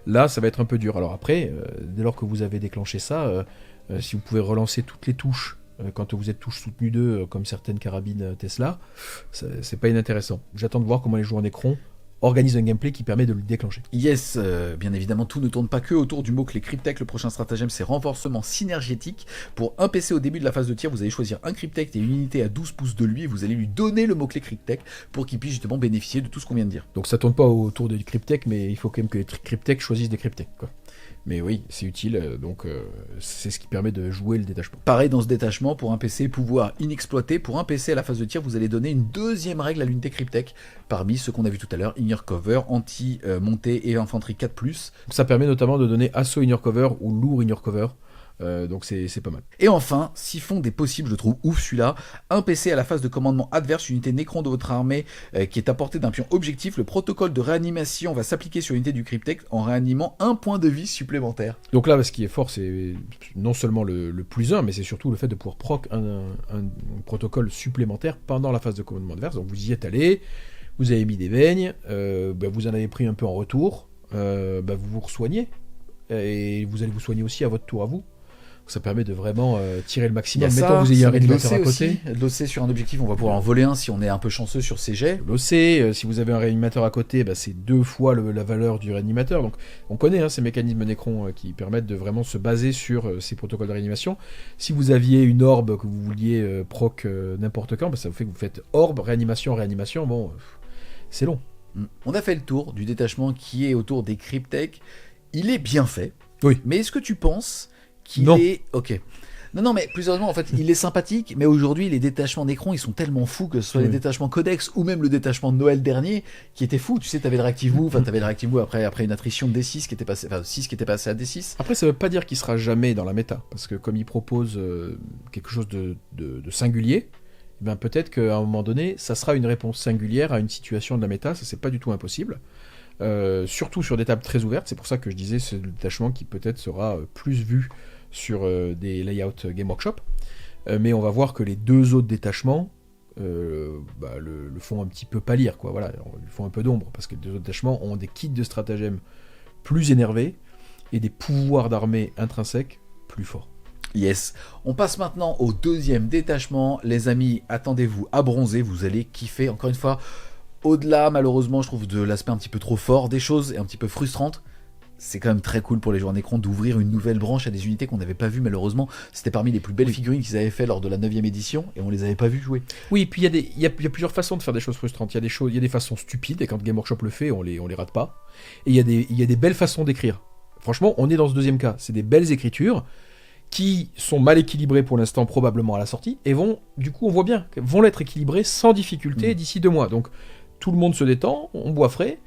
Là, ça va être un peu dur. Alors après, dès lors que vous avez déclenché ça, si vous pouvez relancer toutes les touches, quand vous êtes touche soutenue 2, comme certaines carabines Tesla, c'est pas inintéressant. J'attends de voir comment les joueurs Necron organise un gameplay qui permet de le déclencher. Yes, bien évidemment, tout ne tourne pas que autour du mot-clé Cryptek. Le prochain stratagème, c'est renforcement synergétique. Pour un PC au début de la phase de tir, vous allez choisir un Cryptek et une unité à 12 pouces de lui, et vous allez lui donner le mot-clé Cryptek pour qu'il puisse justement bénéficier de tout ce qu'on vient de dire. Donc ça tourne pas autour du Cryptek, mais il faut quand même que les Cryptek choisissent des Cryptek, quoi. Mais oui, c'est utile, donc c'est ce qui permet de jouer le détachement. Pareil dans ce détachement, pour un PC, pouvoir inexploité. Pour un PC à la phase de tir, vous allez donner une deuxième règle à l'unité Cryptek, parmi ceux qu'on a vu tout à l'heure, Inner Cover, Anti-Montée et Infanterie 4+. Ça permet notamment de donner Assaut Inner Cover ou Lourd Inner Cover. Donc c'est pas mal. Et enfin, siphon des possibles, je trouve ouf celui-là, un PC à la phase de commandement adverse, unité Necron de votre armée qui est à portée d'un pion objectif, le protocole de réanimation va s'appliquer sur l'unité du Cryptek en réanimant un point de vie supplémentaire. Donc là, ce qui est fort, c'est non seulement le +1, mais c'est surtout le fait de pouvoir proc un protocole supplémentaire pendant la phase de commandement adverse. Donc vous y êtes allé, vous avez mis des beignes, vous en avez pris un peu en retour, vous vous soignez, et vous allez vous soigner aussi à votre tour à vous. Ça permet de vraiment tirer le maximum. Mettons que vous ayez un réanimateur à côté. L'OC sur un objectif, on va pouvoir en voler un si on est un peu chanceux sur ces jets. L'OC, si vous avez un réanimateur à côté, c'est 2 fois la valeur du réanimateur. Donc on connaît ces mécanismes Necron qui permettent de vraiment se baser sur ces protocoles de réanimation. Si vous aviez une orbe que vous vouliez proc n'importe quand, ça vous fait que vous faites orbe, réanimation, bon, c'est long. On a fait le tour du détachement qui est autour des Cryptek. Il est bien fait. Oui. Mais est-ce que tu penses qu'il est... Ok. Non, mais plus sérieusement, en fait, il est sympathique, mais aujourd'hui, les détachements Necron, ils sont tellement fous, que ce soit les détachements Codex, ou même le détachement de Noël dernier, qui était fou. Tu sais, t'avais le Reactive Move, après une attrition de D6 qui était passé, 6 qui était passé à D6. Après, ça veut pas dire qu'il sera jamais dans la méta, parce que comme il propose quelque chose de singulier, peut-être qu'à un moment donné, ça sera une réponse singulière à une situation de la méta, ça c'est pas du tout impossible. Surtout sur des tables très ouvertes, c'est pour ça que je disais c'est le détachement qui peut-être sera plus vu sur des layouts Game Workshop, mais on va voir que les 2 autres détachements le font un petit peu pâlir, quoi. Voilà, ils font un peu d'ombre, parce que les 2 autres détachements ont des kits de stratagèmes plus énervés et des pouvoirs d'armée intrinsèques plus forts. Yes, on passe maintenant au 2e détachement, les amis, attendez-vous à bronzer, vous allez kiffer, encore une fois. Au-delà, malheureusement, je trouve de l'aspect un petit peu trop fort des choses et un petit peu frustrante, c'est quand même très cool pour les joueurs Necron d'ouvrir une nouvelle branche à des unités qu'on n'avait pas vues malheureusement. C'était parmi les plus belles figurines qu'ils avaient fait lors de la 9e édition et on les avait pas vues jouer. Oui, et puis il y a plusieurs façons de faire des choses frustrantes. Il y a des façons stupides et quand Game Workshop le fait, on les rate pas. Et il y a des belles façons d'écrire. Franchement, on est dans ce 2e cas. C'est des belles écritures qui sont mal équilibrées pour l'instant probablement à la sortie et du coup on voit bien, vont l'être équilibrées sans difficulté d'ici 2 mois. Donc tout le monde se détend, on boit frais.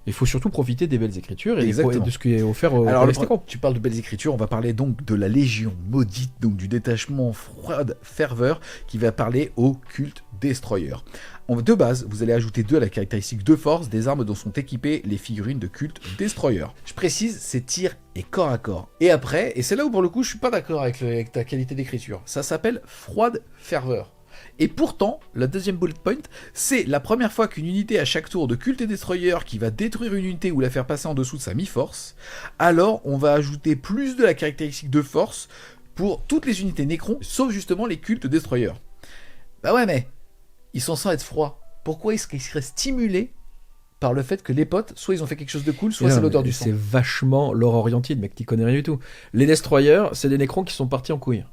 Il faut surtout profiter des belles écritures et de ce qui est offert aux Necron. Tu parles de belles écritures, on va parler donc de la Légion maudite, donc du détachement Froide Ferveur qui va parler au culte Destroyer. De base, vous allez ajouter 2 à la caractéristique de force des armes dont sont équipées les figurines de culte Destroyer. Je précise, c'est tir et corps à corps. Et après, et c'est là où pour le coup je suis pas d'accord avec ta qualité d'écriture, ça s'appelle Froide Ferveur. Et pourtant, la 2e bullet point, c'est la première fois qu'une unité à chaque tour de culte et destroyer qui va détruire une unité ou la faire passer en dessous de sa mi-force, alors on va ajouter plus de la caractéristique de force pour toutes les unités Necron, sauf justement les cultes destroyer. Bah ouais, mais ils sont censés être froids. Pourquoi ils seraient stimulés par le fait que les potes, soit ils ont fait quelque chose de cool, soit c'est l'odeur du sang. C'est vachement lore orienté, mec, t'y connais rien du tout. Les destroyers, c'est des Necrons qui sont partis en couille,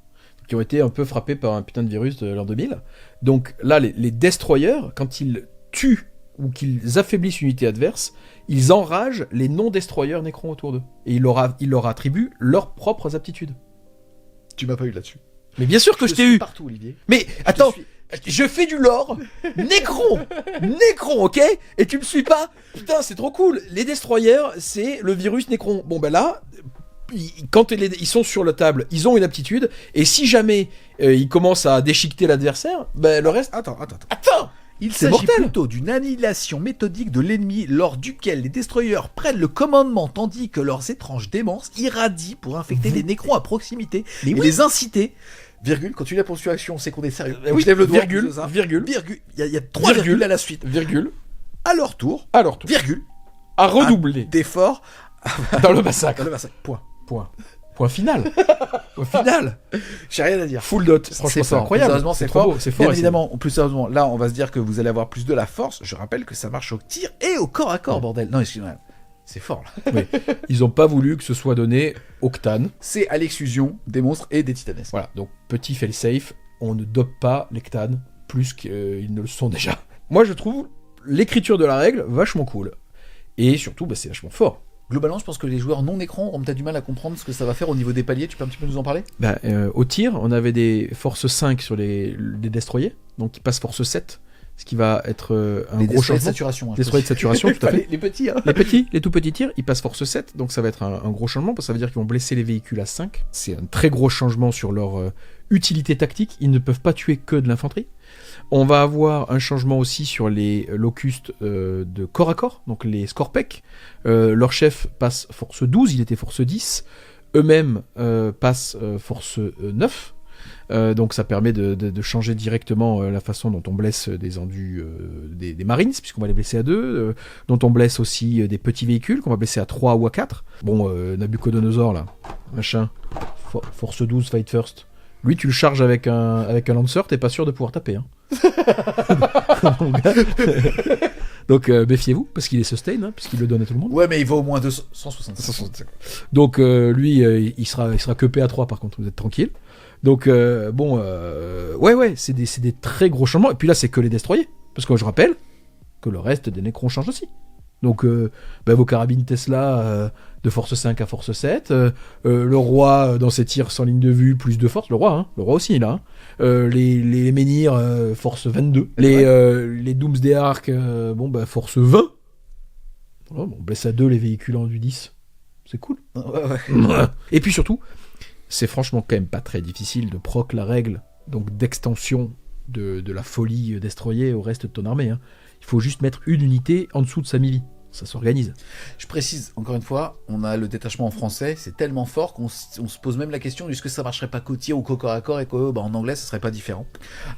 qui ont été un peu frappés par un putain de virus de l'an 2000. Donc là, les destroyers, quand ils tuent ou qu'ils affaiblissent une unité adverse, ils enragent les non-destroyers Necrons autour d'eux. Et ils leur attribuent leurs propres aptitudes. Tu m'as pas eu là-dessus. Mais bien sûr que je t'ai eu partout, Olivier. Mais attends, je fais du lore Necron, ok? Et tu me suis pas? Putain, c'est trop cool. Les destroyers, c'est le virus Necron. Bon ben là... Quand ils sont sur la table, ils ont une aptitude, et si jamais ils commencent à déchiqueter l'adversaire, le reste... Attends. Il C'est s'agit mortel. plutôt d'une annihilation méthodique de l'ennemi lors duquel les destroyers prennent le commandement tandis que leurs étranges démences irradient pour infecter les Nécrons à proximité et les inciter... Virgule, quand tu l'as ponctuation, c'est qu'on est sérieux. Oui, je lève le doigt. virgule. Il y a 3 virgules à la suite. Virgule. À leur tour. Virgule. À redoubler. D'efforts. Dans le massacre. Point. Point final. Point final. J'ai rien à dire. Full dot. Franchement, c'est incroyable. Sérieusement, c'est trop fort. beau, c'est fort. Bien évidemment, plus sérieusement, là, on va se dire que vous allez avoir plus de la force. Je rappelle que ça marche au tir et au corps à corps, bordel. Non, excuse-moi. C'est fort, là. Oui. Ils n'ont pas voulu que ce soit donné Octane. C'est à l'exclusion des monstres et des titanesses. Voilà, donc petit fail-safe, on ne dope pas l'Ectane plus qu'ils ne le sont déjà. Moi, je trouve l'écriture de la règle vachement cool. Et surtout, c'est vachement fort. Globalement, je pense que les joueurs non écran auront peut-être du mal à comprendre ce que ça va faire au niveau des paliers. Tu peux un petit peu nous en parler ? Au tir, on avait des force 5 sur les destroyers, donc qui passent force 7, ce qui va être un gros changement. De saturation. Destroyers de saturation, tout à fait. Les petits, hein. Les tout petits tirs, ils passent force 7, donc ça va être un gros changement, parce que ça veut dire qu'ils vont blesser les véhicules à 5. C'est un très gros changement sur leur utilité tactique, ils ne peuvent pas tuer que de l'infanterie. On va avoir un changement aussi sur les locustes de corps à corps, donc les Scorpec. Leur chef passe force 12, il était force 10. Eux-mêmes passent force 9. Donc ça permet de changer directement la façon dont on blesse des endus des Marines, puisqu'on va les blesser à 2, dont on blesse aussi des petits véhicules, qu'on va blesser à 3 ou à 4. Bon, Nabucodonosor, là, machin, force 12, fight first. Lui, tu le charges avec un Lancer, t'es pas sûr de pouvoir taper. Hein. Donc méfiez-vous, parce qu'il est sustain, hein, puisqu'il le donne à tout le monde. Ouais, mais il va au moins 165. Donc lui, il sera que PA3 par contre, vous êtes tranquille. Donc ouais, c'est des très gros changements. Et puis là, c'est que les destroyers, parce que je rappelle que le reste des Necrons change aussi. Donc vos carabines Tesla de force 5 à force 7, le roi dans ses tirs sans ligne de vue plus de force, le roi aussi là, les menhirs force 22, les Doomsday Arc force 20, voilà, on blesse à 2 les véhicules en du 10, c'est cool. Ouais. Et puis surtout, c'est franchement quand même pas très difficile de proc la règle, donc d'extension de la folie destroyer au reste de ton armée, hein. Il faut juste mettre une unité en dessous de sa mi-vie. Ça s'organise. Je précise, encore une fois, on a le détachement en français, c'est tellement fort qu'on se pose même la question est-ce que ça marcherait pas qu'au tir ou qu'au corps à corps et qu'en anglais ça serait pas différent.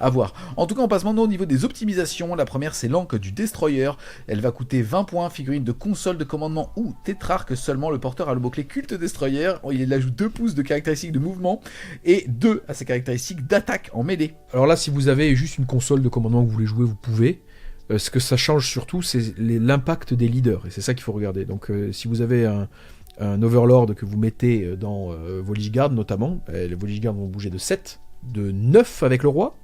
À voir. En tout cas, on passe maintenant au niveau des optimisations. La première, c'est l'encre du Destroyer. Elle va coûter 20 points, figurine de console de commandement ou tétrarque seulement. Le porteur a le mot-clé culte Destroyer. Il ajoute 2 pouces de caractéristiques de mouvement et 2 à ses caractéristiques d'attaque en mêlée. Alors là, si vous avez juste une console de commandement que vous voulez jouer, vous pouvez. Ce que ça change surtout, c'est l'impact des leaders, et c'est ça qu'il faut regarder. Donc si vous avez un Overlord que vous mettez dans vos Lich-Guards notamment, les vos Lich-Guards vont bouger de 7, de 9 avec le roi,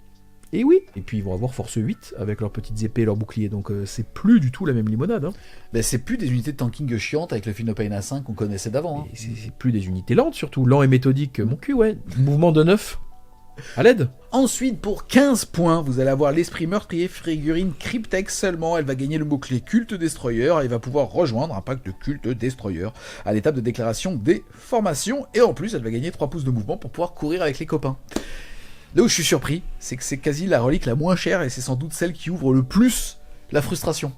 et oui, et puis ils vont avoir force 8 avec leurs petites épées et leurs boucliers, donc c'est plus du tout la même limonade. Hein. Ben, c'est plus des unités de tanking chiantes avec le Field of Pain à 5 qu'on connaissait d'avant. Hein. C'est plus des unités lentes surtout, lent et méthodique, mon cul, ouais. Mouvement de 9. À l'aide. Ensuite, pour 15 points, vous allez avoir l'esprit meurtrier figurine Cryptek seulement. Elle va gagner le mot-clé culte Destroyer et va pouvoir rejoindre un pack de culte Destroyer à l'étape de déclaration des formations. Et en plus, elle va gagner 3 pouces de mouvement pour pouvoir courir avec les copains. Là où je suis surpris, c'est que c'est quasi la relique la moins chère et c'est sans doute celle qui ouvre le plus la frustration.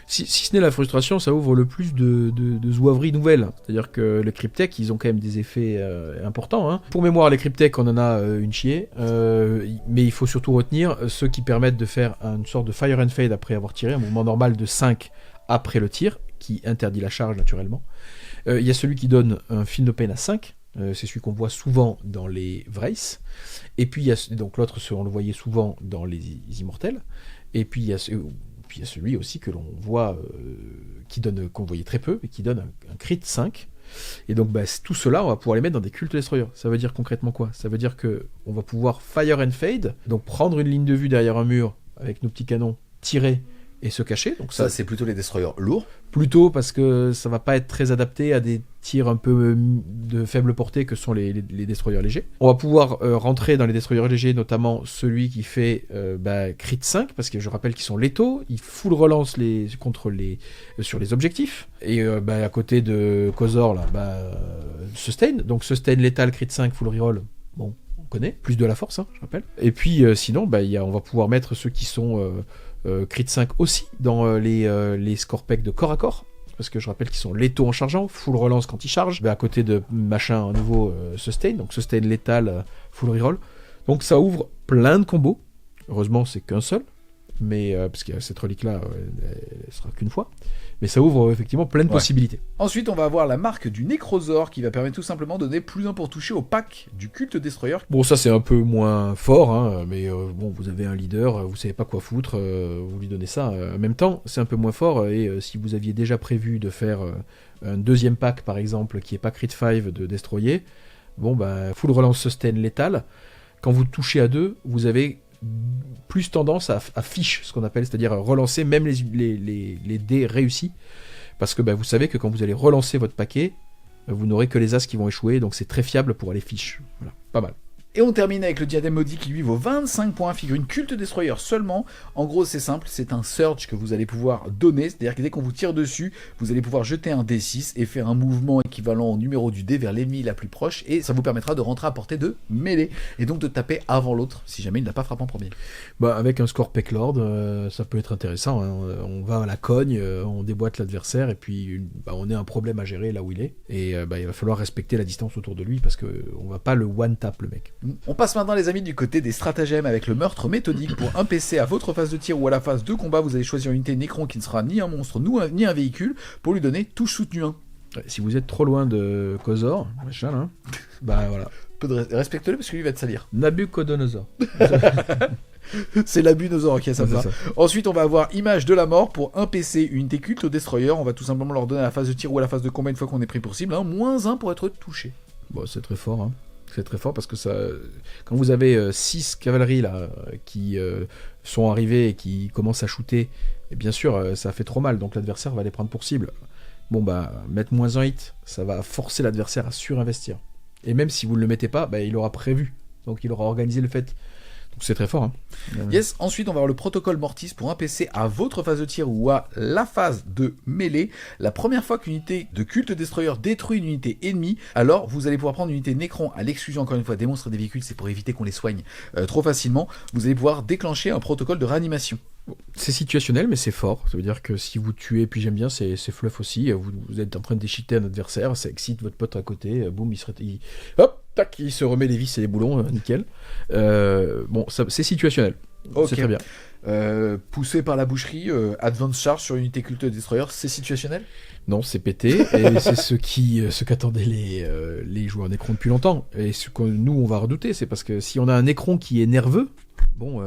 Si ce n'est la frustration, ça ouvre le plus de zouaveries nouvelles. C'est-à-dire que les Cryptek, ils ont quand même des effets importants. Hein. Pour mémoire, les Cryptek, on en a une chier. Mais il faut surtout retenir ceux qui permettent de faire une sorte de Fire and Fade après avoir tiré, un mouvement normal de 5 après le tir, qui interdit la charge naturellement. Il y a celui qui donne un Field of Pain à 5. C'est celui qu'on voit souvent dans les Vrace. Et puis, il y a, donc l'autre, on le voyait souvent dans les Immortels. Et puis, il y a celui aussi que l'on voit, qu'on voyait très peu, et qui donne un crit 5. Et donc tout cela, on va pouvoir les mettre dans des cultes destroyers. Ça veut dire concrètement quoi ? Ça veut dire qu'on va pouvoir fire and fade, donc prendre une ligne de vue derrière un mur avec nos petits canons, tirer et se cacher. Donc ça c'est plutôt les destroyers lourds. Plutôt parce que ça va pas être très adapté à des tirs un peu de faible portée que sont les destroyers légers. On va pouvoir rentrer dans les destroyers légers, notamment celui qui fait crit 5, parce que je rappelle qu'ils sont létaux, ils full relance sur les objectifs. Et à côté de Kozor, là, sustain, donc sustain létal, crit 5, full reroll, bon, on connaît, plus de la force, hein, je rappelle. Et puis sinon, on va pouvoir mettre ceux qui sont crit 5 aussi dans les Scorpec de corps à corps, parce que je rappelle qu'ils sont létaux en chargeant, full relance quand ils chargent, à côté de machin un nouveau sustain, donc sustain létal, full reroll. Donc ça ouvre plein de combos. Heureusement c'est qu'un seul, mais parce que cette relique là elle sera qu'une fois, mais ça ouvre effectivement plein de possibilités. Ensuite, on va avoir la marque du Necrozor qui va permettre tout simplement de donner plus 1 pour toucher au pack du Cult Destroyer. Bon, ça c'est un peu moins fort, hein, mais bon, vous avez un leader, vous savez pas quoi foutre, vous lui donnez ça. En même temps, c'est un peu moins fort, et si vous aviez déjà prévu de faire un deuxième pack, par exemple, qui est pas Crit 5 de Destroyer, bon, bah, full relance sustain létale, quand vous touchez à 2, vous avez plus tendance à fiche, ce qu'on appelle, c'est-à-dire relancer même les dés réussis, parce que bah, vous savez que quand vous allez relancer votre paquet, vous n'aurez que les as qui vont échouer, donc c'est très fiable pour aller fiche. Voilà, pas mal. Et on termine avec le diadème maudit qui lui vaut 25 points, figurine Cult Destroyer seulement. En gros c'est simple, c'est un surge que vous allez pouvoir donner, c'est-à-dire que dès qu'on vous tire dessus, vous allez pouvoir jeter un D6 et faire un mouvement équivalent au numéro du dé vers l'ennemi la plus proche, et ça vous permettra de rentrer à portée de mêlée, et donc de taper avant l'autre, si jamais il n'a pas frappé en premier. Bah, avec un score Peck Lord, ça peut être intéressant, hein. On va à la cogne, on déboîte l'adversaire, et puis bah, on a un problème à gérer là où il est, et bah, il va falloir respecter la distance autour de lui, parce qu'on va pas le one-tap le mec. On passe maintenant les amis du côté des stratagèmes avec le meurtre méthodique. Pour un PC à votre phase de tir ou à la phase de combat, vous allez choisir une unité Nécron qui ne sera ni un monstre ni un véhicule pour lui donner touche soutenue 1. Si vous êtes trop loin de Kozor, machin là, bah voilà. Respecte-le parce que lui va te salir. Nabucodonosor. C'est l'Abunosor qui a ça. Ensuite, on va avoir Image de la mort pour un PC, unité culte au Destroyer. On va tout simplement leur donner à la phase de tir ou à la phase de combat une fois qu'on est pris pour cible. Hein. -1 pour être touché. Bon, c'est très fort, hein. C'est très fort parce que ça, quand vous avez 6 cavaleries là, qui sont arrivées et qui commencent à shooter, et bien sûr ça fait trop mal, donc l'adversaire va les prendre pour cible. Bon bah, mettre -1 hit, ça va forcer l'adversaire à surinvestir. Et même si vous ne le mettez pas, bah, il aura prévu, donc il aura organisé le fait. Donc c'est très fort. Hein. Yes, ensuite on va avoir le protocole Mortis pour un PC à votre phase de tir ou à la phase de mêlée. La première fois qu'une unité de Cult Destroyer détruit une unité ennemie, alors vous allez pouvoir prendre une unité Nécron à l'exclusion encore une fois des monstres et des véhicules, c'est pour éviter qu'on les soigne trop facilement. Vous allez pouvoir déclencher un protocole de réanimation. C'est situationnel mais c'est fort, ça veut dire que si vous tuez, puis j'aime bien, c'est fluff aussi, vous êtes en train de déchiqueter un adversaire, ça excite votre pote à côté, boum, hop, tac, il se remet les vis et les boulons, nickel. Bon, c'est situationnel, okay. C'est très bien. Poussé par la boucherie, Advance Charge sur unité Cult Destroyer, c'est situationnel? Non, c'est pété, et c'est ce qu'attendaient les joueurs Nécron depuis longtemps, et ce que nous on va redouter, c'est parce que si on a un Nécron qui est nerveux, bon,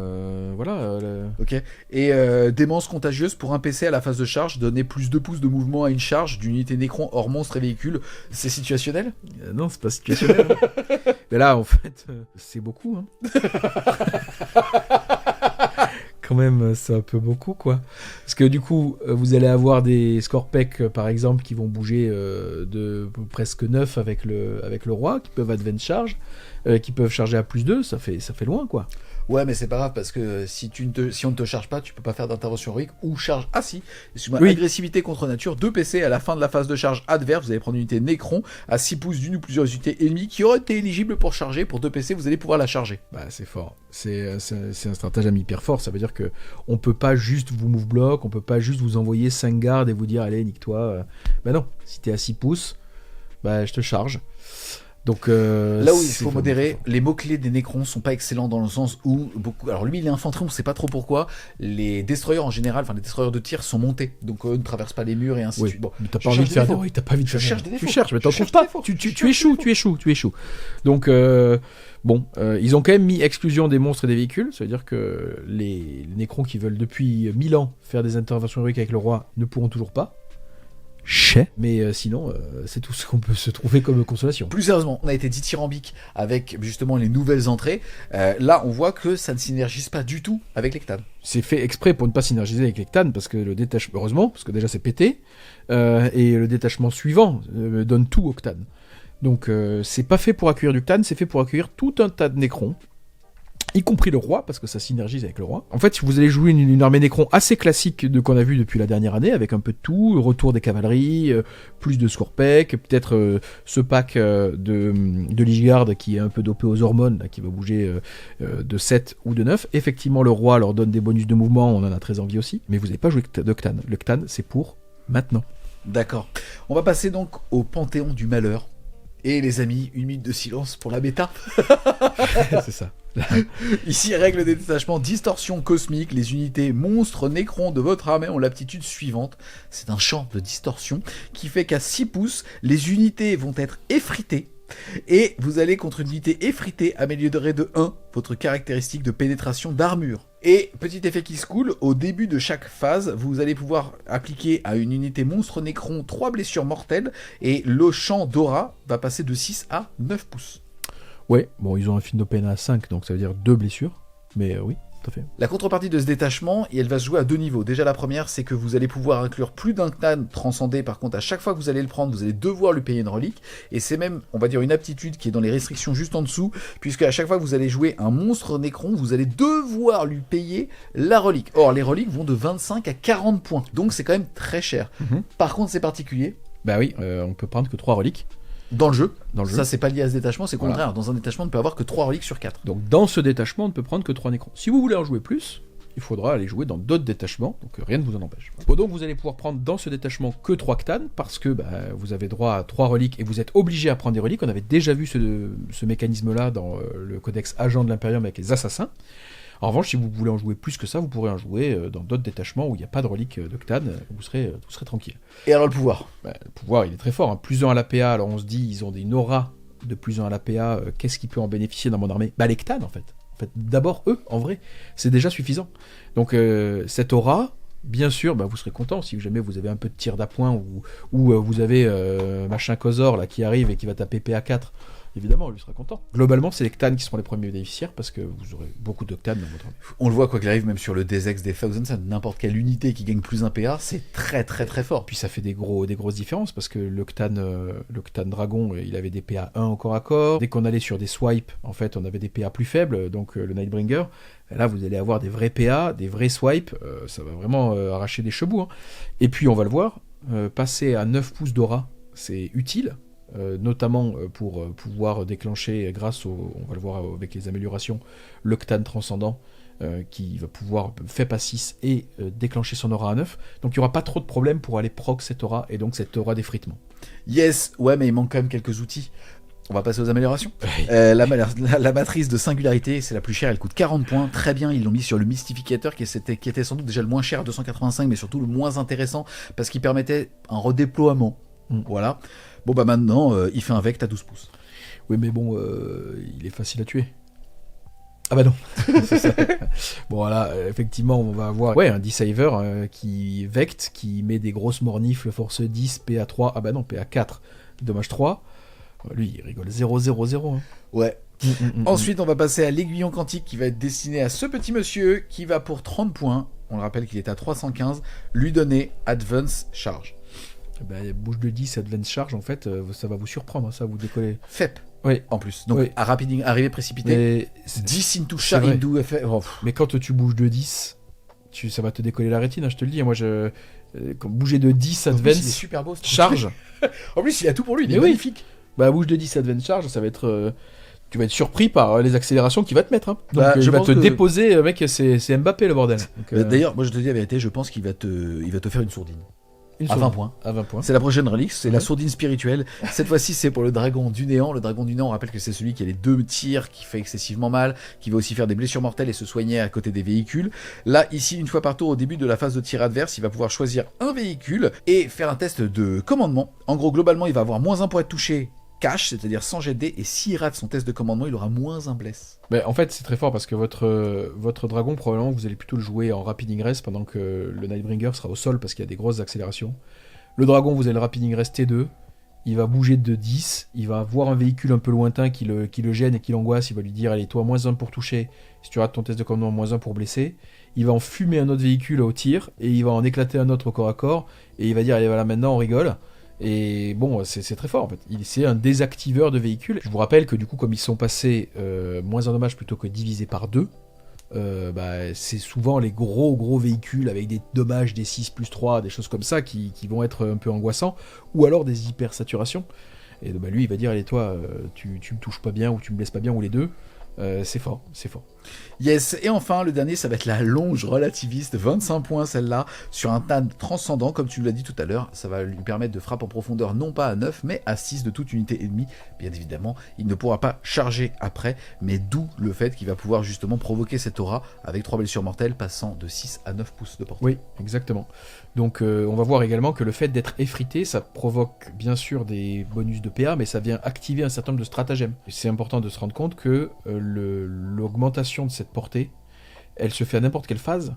voilà. Ok. Et démence contagieuse pour un PC à la phase de charge, donner plus 2 pouces de mouvement à une charge d'une unité Nécron hors monstre et véhicule, c'est situationnel? Non, c'est pas situationnel. Mais là, en fait, c'est beaucoup. Hein. Quand même, c'est un peu beaucoup, quoi. Parce que du coup, vous allez avoir des Scorpec, par exemple, qui vont bouger de presque 9 avec le roi, qui peuvent advance charge, qui peuvent charger à plus 2, ça fait loin, quoi. Ouais, mais c'est pas grave parce que si on ne te charge pas, tu peux pas faire d'intervention héroïque ou charge. Ah si, oui. Agressivité contre nature, 2 PC à la fin de la phase de charge adverse, vous allez prendre une unité Nécron à 6 pouces d'une ou plusieurs unités ennemies qui auraient été éligibles pour charger. Pour 2 PC, vous allez pouvoir la charger. Bah, c'est fort. C'est un stratagème hyper fort. Ça veut dire que on peut pas juste vous move block, on peut pas juste vous envoyer 5 gardes et vous dire allez, nique-toi. Bah non, si t'es à 6 pouces, bah je te charge. Donc, là où il faut modérer, les mots-clés des Nécrons sont pas excellents dans le sens où alors lui il est infanterie, on sait pas trop pourquoi. Les destroyers en général, enfin les destroyers de tir sont montés, donc eux ne traversent pas les murs et ainsi de suite. Bon, t'as pas envie de faire. Oui, t'as pas envie de faire. Je cherche des défauts. Tu cherches, mais t'en trouves pas. Tu échoues. Donc bon, ils ont quand même mis exclusion des monstres et des véhicules. Ça veut dire que les Nécrons qui veulent depuis 1000 ans faire des interventions héroïques avec le roi ne pourront toujours pas. Mais sinon, c'est tout ce qu'on peut se trouver comme consolation. Plus sérieusement, on a été dithyrambique avec justement les nouvelles entrées. Là, on voit que ça ne synergise pas du tout avec l'Ectane. C'est fait exprès pour ne pas synergiser avec l'Ectane, parce que le détachement, heureusement, parce que déjà c'est pété, et le détachement suivant donne tout au Ctan. Donc c'est pas fait pour accueillir du Ctan, c'est fait pour accueillir tout un tas de Nécrons, y compris le roi, parce que ça synergise avec le roi. En fait, vous allez jouer une armée Nécron assez classique qu'on a vu depuis la dernière année, avec un peu de tout, retour des cavaleries, plus de Scorpec, peut-être ce pack de Lichguard qui est un peu dopé aux hormones, là, qui va bouger de 7 ou de 9. Effectivement, le roi leur donne des bonus de mouvement, on en a très envie aussi, mais vous n'avez pas joué de Ctan. Le Ctan, c'est pour maintenant. D'accord. On va passer donc au Panthéon du Malheur. Et les amis, 1 minute de silence pour la bêta. C'est ça. Ici, règle des détachements, distorsion cosmique. Les unités monstres Nécrons de votre armée ont l'aptitude suivante. C'est un champ de distorsion qui fait qu'à 6 pouces, les unités vont être effritées. Et vous allez contre une unité effritée améliorer de 1 votre caractéristique de pénétration d'armure. Et petit effet qui se coule, au début de chaque phase, vous allez pouvoir appliquer à une unité monstre Nécron 3 blessures mortelles et le champ d'aura va passer de 6 à 9 pouces. Ouais, bon, ils ont un film de peine à 5, donc ça veut dire 2 blessures. Mais oui, tout à fait. La contrepartie de ce détachement, et elle va se jouer à 2 niveaux. Déjà la première, c'est que vous allez pouvoir inclure plus d'un Ctan transcendé. Par contre, à chaque fois que vous allez le prendre, vous allez devoir lui payer une relique. Et c'est même, on va dire, une aptitude qui est dans les restrictions juste en dessous, puisque à chaque fois que vous allez jouer un monstre Nécron, vous allez devoir lui payer la relique. Or, les reliques vont de 25 à 40 points. Donc c'est quand même très cher. Par contre, c'est particulier. Bah oui, on peut prendre que 3 reliques. Dans le jeu. Dans le jeu. Ça, c'est pas lié à ce détachement, c'est contraire. Dans un détachement, on ne peut avoir que 3 reliques sur 4. Donc dans ce détachement, on ne peut prendre que 3 Nécrons. Si vous voulez en jouer plus, il faudra aller jouer dans d'autres détachements, donc rien ne vous en empêche. Bon, donc vous allez pouvoir prendre dans ce détachement que 3 Ctan, parce que vous avez droit à 3 reliques, et vous êtes obligé à prendre des reliques. On avait déjà vu ce mécanisme-là dans le codex Agent de l'Imperium avec les assassins. En revanche, si vous voulez en jouer plus que ça, vous pourrez en jouer dans d'autres détachements où il n'y a pas de reliques de Ctan, vous serez tranquille. Et alors le pouvoir Le pouvoir, il est très fort, hein. Plus 1 à l'APA, alors on se dit, ils ont une aura de plus 1 à l'APA, qu'est-ce qui peut en bénéficier dans mon armée ? Les Ctan, en fait. D'abord, eux, en vrai, c'est déjà suffisant. Donc, cette aura, bien sûr, vous serez content si jamais vous avez un peu de tir d'appoint ou vous avez machin Kozor là, qui arrive et qui va taper PA4. Évidemment, lui sera content. Globalement, c'est les Ctan qui seront les premiers bénéficiaires parce que vous aurez beaucoup de Ctan dans votre armée. On le voit quoi qu'il arrive, même sur le DZX des Thousand Suns, n'importe quelle unité qui gagne plus 1 PA, c'est très très très fort. Puis ça fait des grosses différences parce que le Ctan Dragon, il avait des PA 1 au corps à corps. Dès qu'on allait sur des swipes, en fait, on avait des PA plus faibles, donc le Nightbringer. Là, vous allez avoir des vrais PA, des vrais swipes, ça va vraiment arracher des chevaux. Hein. Et puis, on va le voir, passer à 9 pouces d'aura, c'est utile. Notamment pour pouvoir déclencher, grâce on va le voir avec les améliorations, le Ctan transcendant qui va pouvoir faire pas 6 et déclencher son aura à 9. Donc il n'y aura pas trop de problèmes pour aller proc cette aura et donc cette aura d'effritement. Yes, ouais, mais il manque quand même quelques outils. On va passer aux améliorations. La matrice de singularité, c'est la plus chère, elle coûte 40 points. Très bien, ils l'ont mis sur le mystificateur qui était sans doute déjà le moins cher à 285, mais surtout le moins intéressant parce qu'il permettait un redéploiement. Voilà. Bon maintenant, il fait un vect à 12 pouces. Oui mais bon, il est facile à tuer. Ah bah non. C'est ça. Bon voilà, effectivement on va avoir un Deceiver qui vect, qui met des grosses mornifles, force 10, PA3, ah bah non, PA4, dommage 3. Lui il rigole 0-0-0. Hein. Ouais. Ensuite on va passer à l'aiguillon quantique qui va être destiné à ce petit monsieur qui va pour 30 points, on le rappelle qu'il est à 315, lui donner Advance Charge. Bouche de 10, Advance Charge, en fait, ça va vous surprendre, ça vous décoller. FEP. Oui. En plus. Donc, oui. à arrivée précipitée, 10 into charge, into effet. Oh. Mais quand tu bouges de 10, ça va te décoller la rétine, hein, je te le dis. Moi, quand bouger de 10, Advance, plus, il est super beau, Charge. En plus, il a tout pour lui, il est magnifique. Bouge de 10, Advance Charge, ça va être... tu vas être surpris par les accélérations qu'il va te mettre. Hein. Donc, il va te déposer, mec, c'est Mbappé, le bordel. Donc, d'ailleurs, moi, je te dis la vérité, je pense qu'il va te faire une sourdine. À 20 points. C'est la prochaine relique, c'est la sourdine spirituelle. Cette fois-ci, c'est pour le dragon du néant. Le dragon du néant, on rappelle que c'est celui qui a les 2 tirs, qui fait excessivement mal, qui va aussi faire des blessures mortelles et se soigner à côté des véhicules. Là, ici, une fois par tour, au début de la phase de tir adverse, il va pouvoir choisir un véhicule et faire un test de commandement. En gros, globalement, il va avoir -1 pour être touché cash, c'est-à-dire sans jet de dés, et s'il rate son test de commandement, il aura -1 bless. En fait, c'est très fort parce que votre dragon, probablement, vous allez plutôt le jouer en rapid ingress pendant que le Nightbringer sera au sol parce qu'il y a des grosses accélérations. Le dragon, vous avez le rapid ingress T2, il va bouger de 10, il va voir un véhicule un peu lointain qui le gêne et qui l'angoisse, il va lui dire allez, toi, -1 pour toucher, si tu rates ton test de commandement, -1 pour blesser. Il va en fumer un autre véhicule au tir et il va en éclater un autre au corps à corps et il va dire allez, voilà, maintenant on rigole. Et bon, c'est très fort en fait. C'est un désactiveur de véhicules. Je vous rappelle que du coup, comme ils sont passés -1 dommage plutôt que divisé par 2, c'est souvent les gros véhicules avec des dommages des 6+3, des choses comme ça qui vont être un peu angoissants, ou alors des hypersaturations. Et lui, il va dire allez, toi, tu me touches pas bien ou tu me blesses pas bien, ou les deux. C'est fort, c'est fort. Yes, et enfin le dernier ça va être la longe relativiste, 25 points celle-là, sur un TAN transcendant, comme tu l'as dit tout à l'heure, ça va lui permettre de frappe en profondeur non pas à 9 mais à 6 de toute unité ennemie. Bien évidemment, il ne pourra pas charger après, mais d'où le fait qu'il va pouvoir justement provoquer cette aura avec 3 blessures mortelles passant de 6 à 9 pouces de portée. Oui, exactement. Donc on va voir également que le fait d'être effrité, ça provoque bien sûr des bonus de PA, mais ça vient activer un certain nombre de stratagèmes. C'est important de se rendre compte que l'augmentation de cette portée, elle se fait à n'importe quelle phase,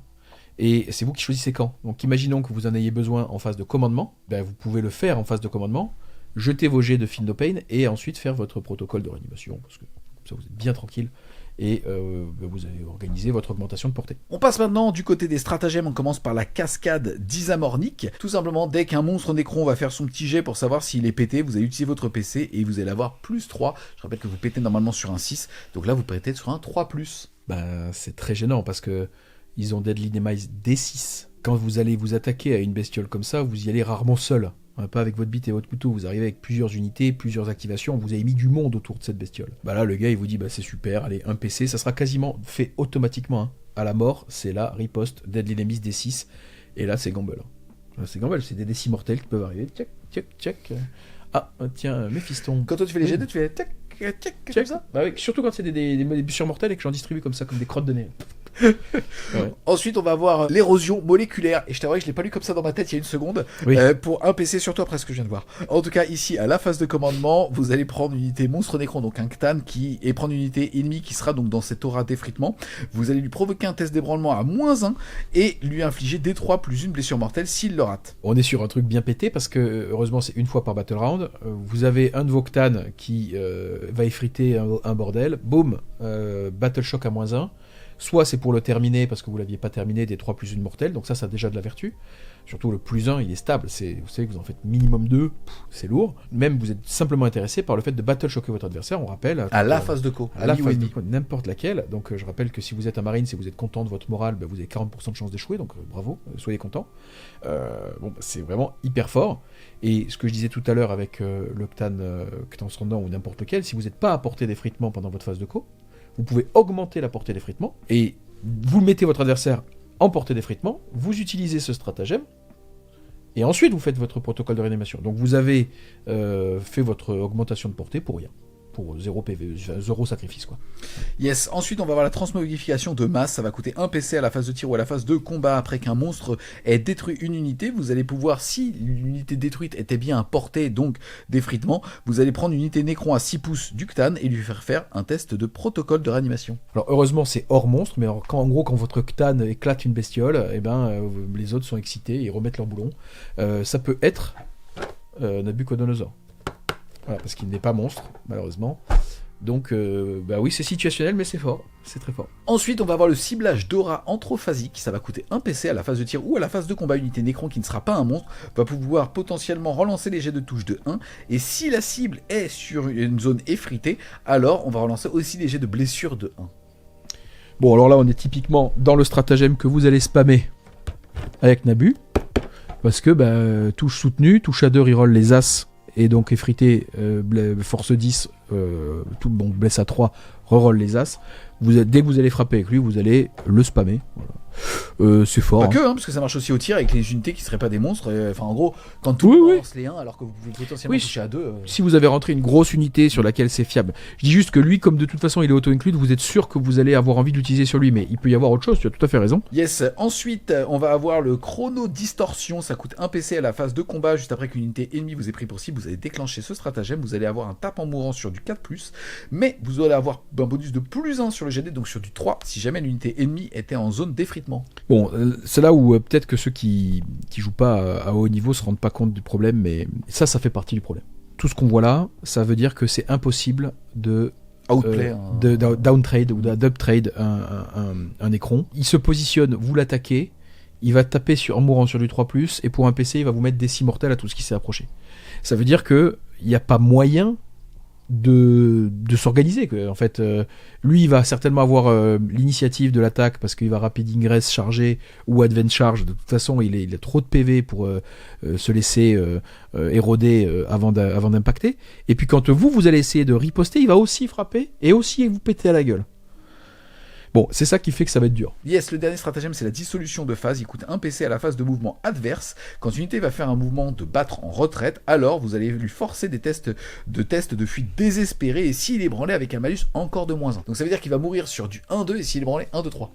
et c'est vous qui choisissez quand. Donc imaginons que vous en ayez besoin en phase de commandement, ben, vous pouvez le faire en phase de commandement, jeter vos jets de Feel No Pain, et ensuite faire votre protocole de réanimation, parce que ça vous êtes bien tranquille, et vous avez organisé votre augmentation de portée. On passe maintenant du côté des stratagèmes, on commence par la cascade d'Isamornic. Tout simplement, dès qu'un monstre Nécron va faire son petit jet pour savoir s'il est pété, vous allez utiliser votre PC et vous allez avoir plus 3. Je rappelle que vous pétez normalement sur un 6, donc là vous pétez sur un 3+. Ben, c'est très gênant parce que ils ont Deadly Demise D6. Quand vous allez vous attaquer à une bestiole comme ça, vous y allez rarement seul. Pas avec votre bite et votre couteau, vous arrivez avec plusieurs unités, plusieurs activations, vous avez mis du monde autour de cette bestiole. Bah là, le gars, il vous dit, bah c'est super, allez, un PC, ça sera quasiment fait automatiquement. Hein. À la mort, c'est la riposte, Deadly Nemesis D6, et là, c'est Gamble. Là, c'est Gamble, c'est des D6 mortels qui peuvent arriver, tchac, tchac, tchac. Ah, tiens, Méphiston. Quand toi tu fais les G2, tu fais tchac, tchac, tchac, comme ça. Bah oui, surtout quand c'est des blessures mortelles et que j'en distribue comme ça, comme des crottes de nez. Ouais. Ensuite, on va avoir l'érosion moléculaire. Et je t'avoue que je l'ai pas lu comme ça dans ma tête il y a une seconde. Oui. Pour un PC, surtout après ce que je viens de voir. En tout cas, ici, à la phase de commandement, vous allez prendre une unité monstre Nécron, donc un Ctan, et prendre une unité ennemie qui sera donc dans cette aura d'effritement. Vous allez lui provoquer un test d'ébranlement à -1 et lui infliger D3 plus une blessure mortelle s'il le rate. On est sur un truc bien pété parce que, heureusement, c'est une fois par battle round. Vous avez un de vos Ctan qui va effriter un bordel. Boum, battle shock à -1. Soit c'est pour le terminer parce que vous l'aviez pas terminé des 3 plus 1 mortelle, donc ça a déjà de la vertu. Surtout le +1, il est stable, vous savez que vous en faites minimum 2, c'est lourd. Même vous êtes simplement intéressé par le fait de battle choquer votre adversaire, on rappelle. À la phase de co. À la phase de co, n'importe laquelle. Donc je rappelle que si vous êtes un marine, si vous êtes content de votre morale, vous avez 40% de chance d'échouer, donc bravo, soyez content. C'est vraiment hyper fort. Et ce que je disais tout à l'heure avec le Ctan transcendant ou n'importe lequel, si vous n'êtes pas à portée d'effritement pendant votre phase de co, vous pouvez augmenter la portée d'effritement et vous mettez votre adversaire en portée d'effritement, vous utilisez ce stratagème et ensuite vous faites votre protocole de réanimation. Donc vous avez fait votre augmentation de portée pour rien. Pour 0 PV, 0 sacrifice quoi. Yes, ensuite on va avoir la transmogrification de masse, ça va coûter un PC à la phase de tir ou à la phase de combat après qu'un monstre ait détruit une unité. Vous allez pouvoir, si l'unité détruite était bien à portée, donc d'effritement, vous allez prendre une unité Nécron à 6 pouces du Ctan et lui faire un test de protocole de réanimation. Alors heureusement c'est hors monstre, mais alors, quand votre Ctan éclate une bestiole, les autres sont excités, ils remettent leur boulon. Ça peut être Nabucodonosor. Voilà, parce qu'il n'est pas monstre, malheureusement. Donc, oui, c'est situationnel, mais c'est fort. C'est très fort. Ensuite, on va avoir le ciblage d'aura anthrophasique. Ça va coûter un PC à la phase de tir ou à la phase de combat. Unité Nécron qui ne sera pas un monstre va pouvoir potentiellement relancer les jets de touche de 1. Et si la cible est sur une zone effritée, alors on va relancer aussi les jets de blessure de 1. Bon, alors là, on est typiquement dans le stratagème que vous allez spammer avec Nabu. Parce que, touche soutenue, touche à 2, reroll les As. Et donc effrité, force 10, blesse à 3, reroll les As. Dès que vous allez frapper avec lui, vous allez le spammer. Voilà. C'est fort. Pas que, parce que ça marche aussi au tir avec les unités qui seraient pas des monstres. En gros, quand tout le monde lance les 1 alors que vous pouvez potentiellement toucher à 2. Si vous avez rentré une grosse unité sur laquelle c'est fiable. Je dis juste que lui, comme de toute façon il est auto-include, vous êtes sûr que vous allez avoir envie d'utiliser sur lui. Mais il peut y avoir autre chose, tu as tout à fait raison. Yes, ensuite on va avoir le chrono distorsion. Ça coûte un PC à la phase de combat. Juste après qu'une unité ennemie vous ait pris pour cible, vous allez déclencher ce stratagème. Vous allez avoir un tape en mourant sur du 4+. Mais vous allez avoir un bonus de +1 sur le GD, donc sur du 3 si jamais l'unité ennemie était en zone d'effritement. Bon, c'est là où peut-être que ceux qui jouent pas à haut niveau se rendent pas compte du problème, mais ça fait partie du problème. Tout ce qu'on voit là, ça veut dire que c'est impossible de downtrade ou d'uptrade un Nécron. Il se positionne, vous l'attaquez, il va taper en mourant sur du 3+, et pour un PC, il va vous mettre des 6 mortels à tout ce qui s'est approché. Ça veut dire que il n'y a pas moyen de s'organiser. En fait, lui, il va certainement avoir l'initiative de l'attaque parce qu'il va rapid ingress charger ou advance charge. De toute façon, il a trop de PV pour se laisser éroder avant d'impacter. Et puis quand vous allez essayer de riposter, il va aussi frapper et aussi vous péter à la gueule. Bon, c'est ça qui fait que ça va être dur. Yes, le dernier stratagème, c'est la dissolution de phase. Il coûte 1 PC à la phase de mouvement adverse. Quand une unité va faire un mouvement de battre en retraite, alors vous allez lui forcer des tests de fuite désespérés, et s'il est branlé avec un malus encore de -1. Donc ça veut dire qu'il va mourir sur du 1-2, et s'il est branlé 1-2-3.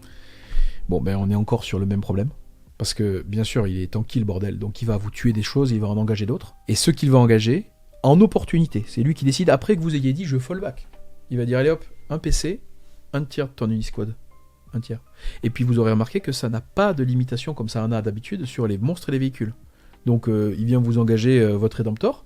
Bon, ben on est encore sur le même problème. Parce que, bien sûr, il est tanky le bordel. Donc il va vous tuer des choses, il va en engager d'autres. Et ceux qu'il va engager, en opportunité, c'est lui qui décide après que vous ayez dit je fallback. Il va dire allez hop, un PC, un tiers de ton unisquad. Un tiers. Et puis vous aurez remarqué que ça n'a pas de limitation comme ça en a d'habitude sur les monstres et les véhicules. Donc il vient vous engager votre Redemptor.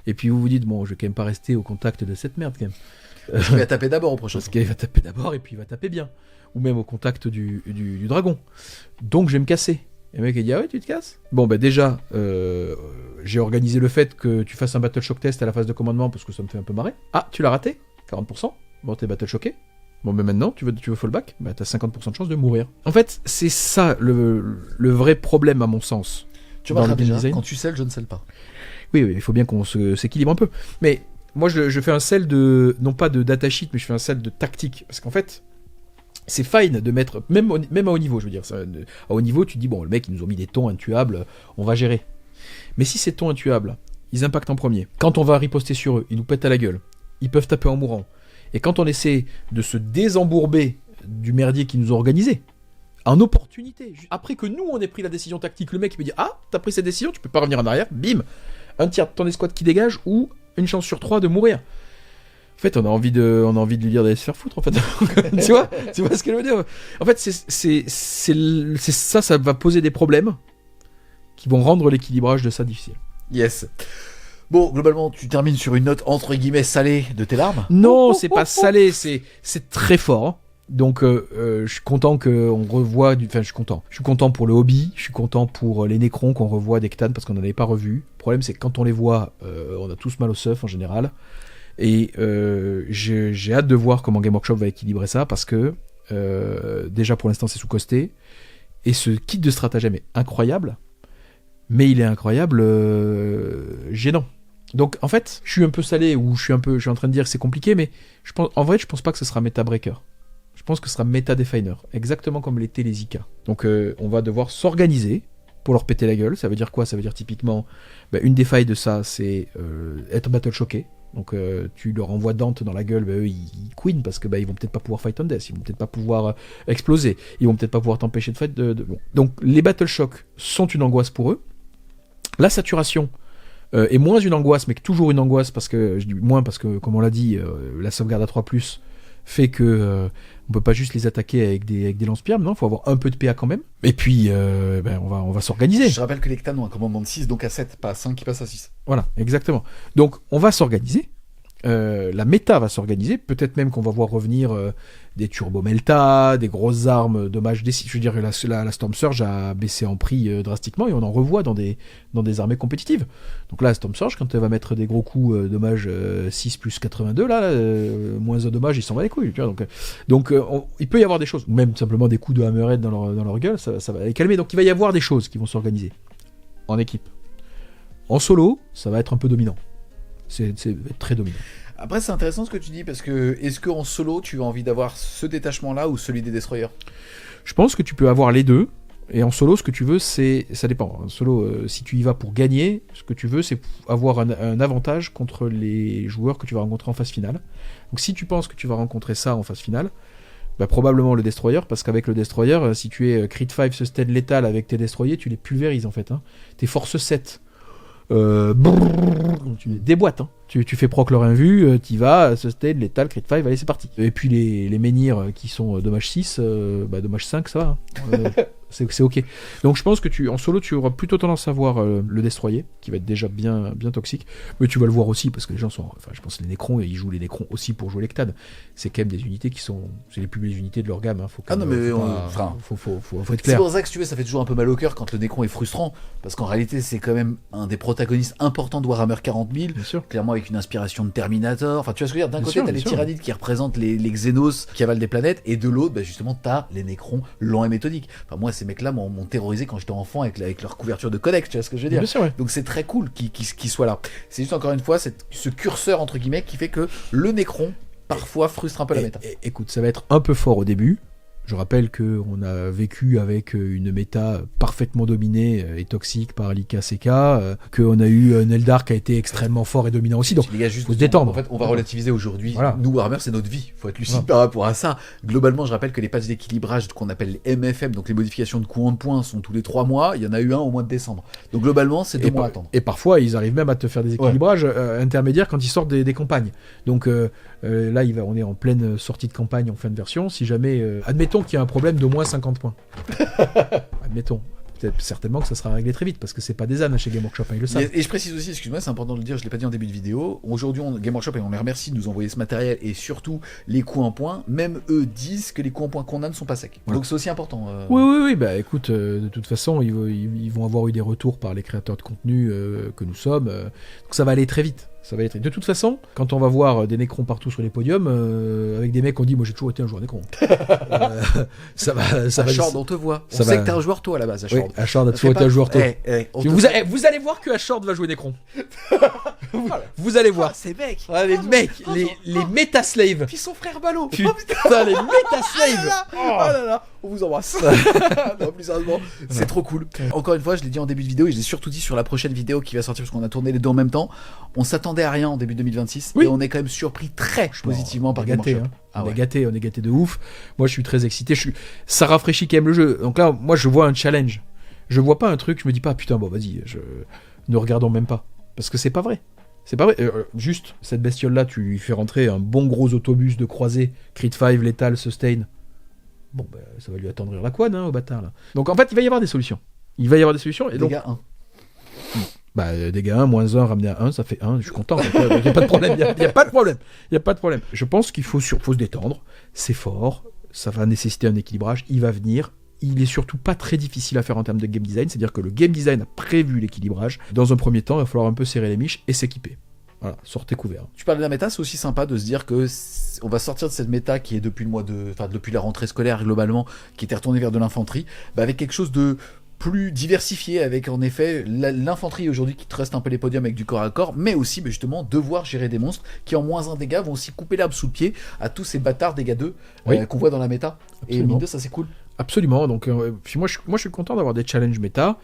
Et puis vous vous dites bon, je vais quand même pas rester au contact de cette merde quand même. Il va taper d'abord au prochain. Parce qu'il va taper d'abord et puis il va taper bien. Ou même au contact du dragon. Donc je vais me casser. Et le mec il dit ah ouais tu te casses. Bon bah déjà j'ai organisé le fait que tu fasses un battle shock test à la phase de commandement parce que ça me fait un peu marrer. Ah tu l'as raté 40%. Bon t'es battle shocké. Bon, mais maintenant, tu veux fallback, bah t'as 50% de chance de mourir. En fait, c'est ça le vrai problème, à mon sens. Tu remarqueras déjà, quand tu scelles, je ne scelle pas. Oui, il faut bien qu'on s'équilibre un peu. Mais moi, je fais un sell non pas de datasheet, mais je fais un sell de tactique. Parce qu'en fait, c'est fine de mettre, même à haut niveau, je veux dire. À haut niveau, tu te dis, bon, le mec, ils nous ont mis des tons intuables, on va gérer. Mais si ces tons intuables, ils impactent en premier, quand on va riposter sur eux, ils nous pètent à la gueule, ils peuvent taper en mourant. Et quand on essaie de se désembourber du merdier qu'ils nous ont organisé, en opportunité, après que nous on ait pris la décision tactique, le mec il me dit ah t'as pris cette décision, tu peux pas revenir en arrière, bim, un tiers de ton escouade qui dégage ou une chance sur 3 de mourir. En fait on a envie de lui dire d'aller se faire foutre en fait. tu vois ce que je veux dire. En fait c'est ça va poser des problèmes qui vont rendre l'équilibrage de ça difficile. Yes. Bon, globalement, tu termines sur une note entre guillemets salée de tes larmes. Non, c'est pas salé, c'est très fort. Donc, je suis content qu'on revoie. Enfin, je suis content. Je suis content pour le hobby. Je suis content pour les Nécrons qu'on revoit des Cthulhu parce qu'on n'en avait pas revu. Le problème, c'est que quand on les voit, on a tous mal au seuf en général. Et j'ai hâte de voir comment Game Workshop va équilibrer ça parce que déjà pour l'instant, c'est sous-costé. Et ce kit de stratagème est incroyable. Mais il est incroyable, gênant. Donc en fait, je suis un peu salé ou je suis en train de dire que c'est compliqué, mais je pense pas que ce sera Meta Breaker. Je pense que ce sera Meta Definer, exactement comme l'était les Zika. Donc on va devoir s'organiser pour leur péter la gueule. Ça veut dire quoi? Ça veut dire typiquement, une des failles de ça, c'est être battle choqué. Donc tu leur envoies Dante dans la gueule, eux ils queen parce que ils vont peut-être pas pouvoir fight on death, ils vont peut-être pas pouvoir exploser, ils vont peut-être pas pouvoir t'empêcher de fight. Bon. Donc les battle shocks sont une angoisse pour eux. La saturation est moins une angoisse, mais toujours une angoisse parce que, je dis moins parce que, comme on l'a dit, la sauvegarde à 3+, fait que on peut pas juste les attaquer avec des lance-pierres, non, il faut avoir un peu de PA quand même. Et puis, on va s'organiser. Je rappelle que les Cthulhu ont un commandement de 6, donc à 7, pas à 5 qui passe à 6. Voilà, exactement. Donc, on va s'organiser. La méta va s'organiser, peut-être même qu'on va voir revenir des turbo-melta, des grosses armes, dommages des... Je veux dire, la Storm Surge a baissé en prix drastiquement et on en revoit dans des armées compétitives. Donc là, la Storm Surge, quand elle va mettre des gros coups dommages 6 plus 82, là, moins un dommage, il s'en va les couilles. Tu vois, donc il peut y avoir des choses, ou même simplement des coups de Hammerhead dans leur gueule, ça va les calmer. Donc il va y avoir des choses qui vont s'organiser en équipe. En solo, ça va être un peu dominant. C'est très dominant. Après, c'est intéressant ce que tu dis, parce que est-ce qu'en solo, tu as envie d'avoir ce détachement-là ou celui des destroyers? Je pense que tu peux avoir les deux. Et en solo, ce que tu veux, ça dépend. En solo, si tu y vas pour gagner, ce que tu veux, c'est avoir un avantage contre les joueurs que tu vas rencontrer en phase finale. Donc si tu penses que tu vas rencontrer ça en phase finale, probablement le destroyer, parce qu'avec le destroyer, si tu es crit 5 sustain létal avec tes destroyers, tu les pulvérises en fait. T'es force 7. Tu les déboîtes, tu fais proc leur invu, t'y vas, sustain, létal, crit 5, allez c'est parti. Et puis les menhirs qui sont dommage 6, dommage 5 ça va. c'est ok. Donc je pense que en solo, tu auras plutôt tendance à voir le Destroyer, qui va être déjà bien toxique, mais tu vas le voir aussi, parce que les gens sont... Enfin, je pense que les Necrons, ils jouent les Necrons aussi pour jouer l'Ectad. C'est quand même des unités qui sont... C'est les plus belles unités de leur gamme, hein. Faut être clair. C'est pour ça que, si tu veux, ça fait toujours un peu mal au cœur quand le Necron est frustrant, parce qu'en réalité, c'est quand même un des protagonistes importants de Warhammer 40 000, clairement avec une inspiration de Terminator. Enfin, tu vois ce que je veux dire, d'un côté, t'as les Tyrannides qui représentent les Xénos qui avalent des planètes, et de l'autre, justement, t'as les Necrons lents et méthodiques. Enfin, moi, ces mecs-là m'ont terrorisé quand j'étais enfant avec leur couverture de codex, tu vois ce que je veux dire. Donc c'est très cool qu'ils soient là. C'est juste, encore une fois, ce curseur entre guillemets qui fait que le Necron parfois frustre un peu la méta. Écoute, ça va être un peu fort au début. Je rappelle qu'on a vécu avec une méta parfaitement dominée et toxique par l'IK-CK, qu'on a eu un Eldar qui a été extrêmement fort et dominant aussi, donc il faut se détendre. En fait, on va relativiser aujourd'hui. Voilà. Nous, Warhammer, c'est notre vie. Il faut être lucide par rapport à ça. Globalement, je rappelle que les patchs d'équilibrage qu'on appelle les MFM, donc les modifications de coût en points, sont tous les 3 mois. Il y en a eu un au mois de décembre. Donc globalement, c'est 2 mois à attendre. Et parfois, ils arrivent même à te faire des équilibrages intermédiaires quand ils sortent des campagnes. Donc là, on est en pleine sortie de campagne en fin de version. Si jamais, admettons qu'il y a un problème d'au moins 50 points. Admettons. Peut-être certainement que ça sera réglé très vite, parce que c'est pas des ânes chez Game Workshop, ils le savent. Et je précise aussi, excuse-moi, c'est important de le dire, je l'ai pas dit en début de vidéo, aujourd'hui Game Workshop, et on les remercie de nous envoyer ce matériel, et surtout les coûts en points, même eux disent que les coûts en points qu'on a ne sont pas secs. Donc c'est aussi important. Oui, bah écoute, de toute façon, ils vont avoir eu des retours par les créateurs de contenu que nous sommes, donc ça va aller très vite. De toute façon, quand on va voir des Necrons partout sur les podiums, avec des mecs, on dit, moi j'ai toujours été un joueur Necron. ça va. Ashord, on te voit. On sait que t'es un joueur tôt à la base, Ashord. Oui, Ashord a toujours été un joueur tôt. Vous allez voir que Ashord va jouer Necron. Vous allez voir. Ces mecs. Les mecs, les méta-slaves. Puis son frère Ballot. Putain, les méta-slaves. Oh là là, on vous embrasse. Non, plus sérieusement, c'est trop cool. Encore une fois, je l'ai dit en début de vidéo, et je l'ai surtout dit sur la prochaine vidéo qui va sortir, parce qu'on a tourné les deux en même temps. On s'attendait à rien en début 2026, et on est quand même surpris très positivement par Game Workshop. On est gâté de ouf. Moi, je suis très excité. Ça rafraîchit quand même le jeu. Donc là, moi, je vois un challenge. Je vois pas un truc, je me dis pas, putain, bon, vas-y, ne regardons même pas. Parce que c'est pas vrai. C'est pas vrai. Juste, cette bestiole-là, tu lui fais rentrer un bon gros autobus de croisée, Crit 5, Lethal, Sustain. Bon, bah, ça va lui attendrir la quad, au bâtard, là. Donc, en fait, il va y avoir des solutions. Et donc, dégâts 1. Bah, dégâts 1, -1, ramener à 1, ça fait 1, je suis content. Il n'y a pas de problème. Il n'y a pas de problème. Je pense qu'il faut se détendre. C'est fort. Ça va nécessiter un équilibrage. Il va venir. Il est surtout pas très difficile à faire en termes de game design. C'est-à-dire que le game design a prévu l'équilibrage. Dans un premier temps, il va falloir un peu serrer les miches et s'équiper. Voilà, sortez couvert. Tu parles de la méta, c'est aussi sympa de se dire que on va sortir de cette méta qui est depuis la rentrée scolaire globalement, qui était retournée vers de l'infanterie, avec quelque chose de plus diversifié, avec en effet l'infanterie aujourd'hui qui truste un peu les podiums avec du corps à corps, mais aussi justement devoir gérer des monstres qui en -1 dégâts vont aussi couper l'herbe sous le pied à tous ces bâtards dégâts 2 qu'on voit dans la méta. Absolument. Et mine de ça, c'est cool. Absolument. Donc puis moi je suis content d'avoir des challenges méta.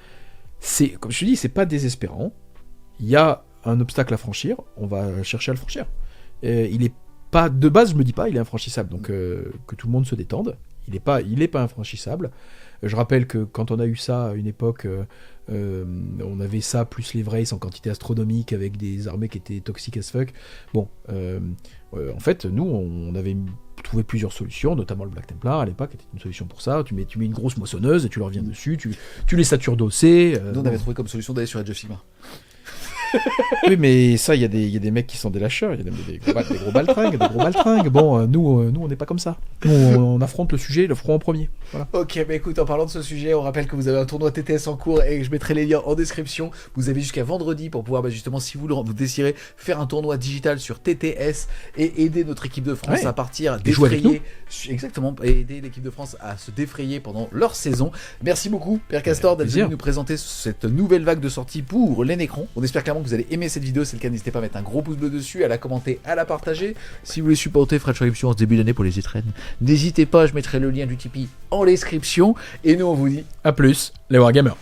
C'est, comme je te dis, c'est pas désespérant. Il y a un obstacle à franchir, on va chercher à le franchir. Il est pas, de base, je me dis pas, il est infranchissable, donc que tout le monde se détende. Il est pas infranchissable. Je rappelle que quand on a eu ça à une époque, on avait ça plus les Wraiths en quantité astronomique avec des armées qui étaient toxiques as fuck. Bon, en fait, nous, on avait trouvé plusieurs solutions, notamment le Black Templar à l'époque était une solution pour ça. Tu mets une grosse moissonneuse et tu leur viens dessus, tu les satures d'OC. Nous, on avait trouvé comme solution d'aller sur Age of Sigmar. Oui, mais ça, il y a des mecs qui sont des lâcheurs, il y a des gros baltringues. Bon, nous, on n'est pas comme ça. Nous, on affronte le sujet, le front en premier. Voilà. Ok, bah écoute, en parlant de ce sujet, on rappelle que vous avez un tournoi TTS en cours et je mettrai les liens en description. Vous avez jusqu'à vendredi pour pouvoir, justement, si vous désirez faire un tournoi digital sur TTS et aider notre équipe de France à partir défrayer. Exactement, et aider l'équipe de France à se défrayer pendant leur saison. Merci beaucoup, Père Castor, d'être venu nous présenter cette nouvelle vague de sortie pour les Necrons. On espère clairement que vous allez aimer cette vidéo. C'est le cas, n'hésitez pas à mettre un gros pouce bleu dessus, à la commenter, à la partager. Si vous voulez supporter Fred Redemption en ce début d'année pour les étrennes, n'hésitez pas, je mettrai le lien du Tipeee en description. Et nous, on vous dit à plus, les Wargamers.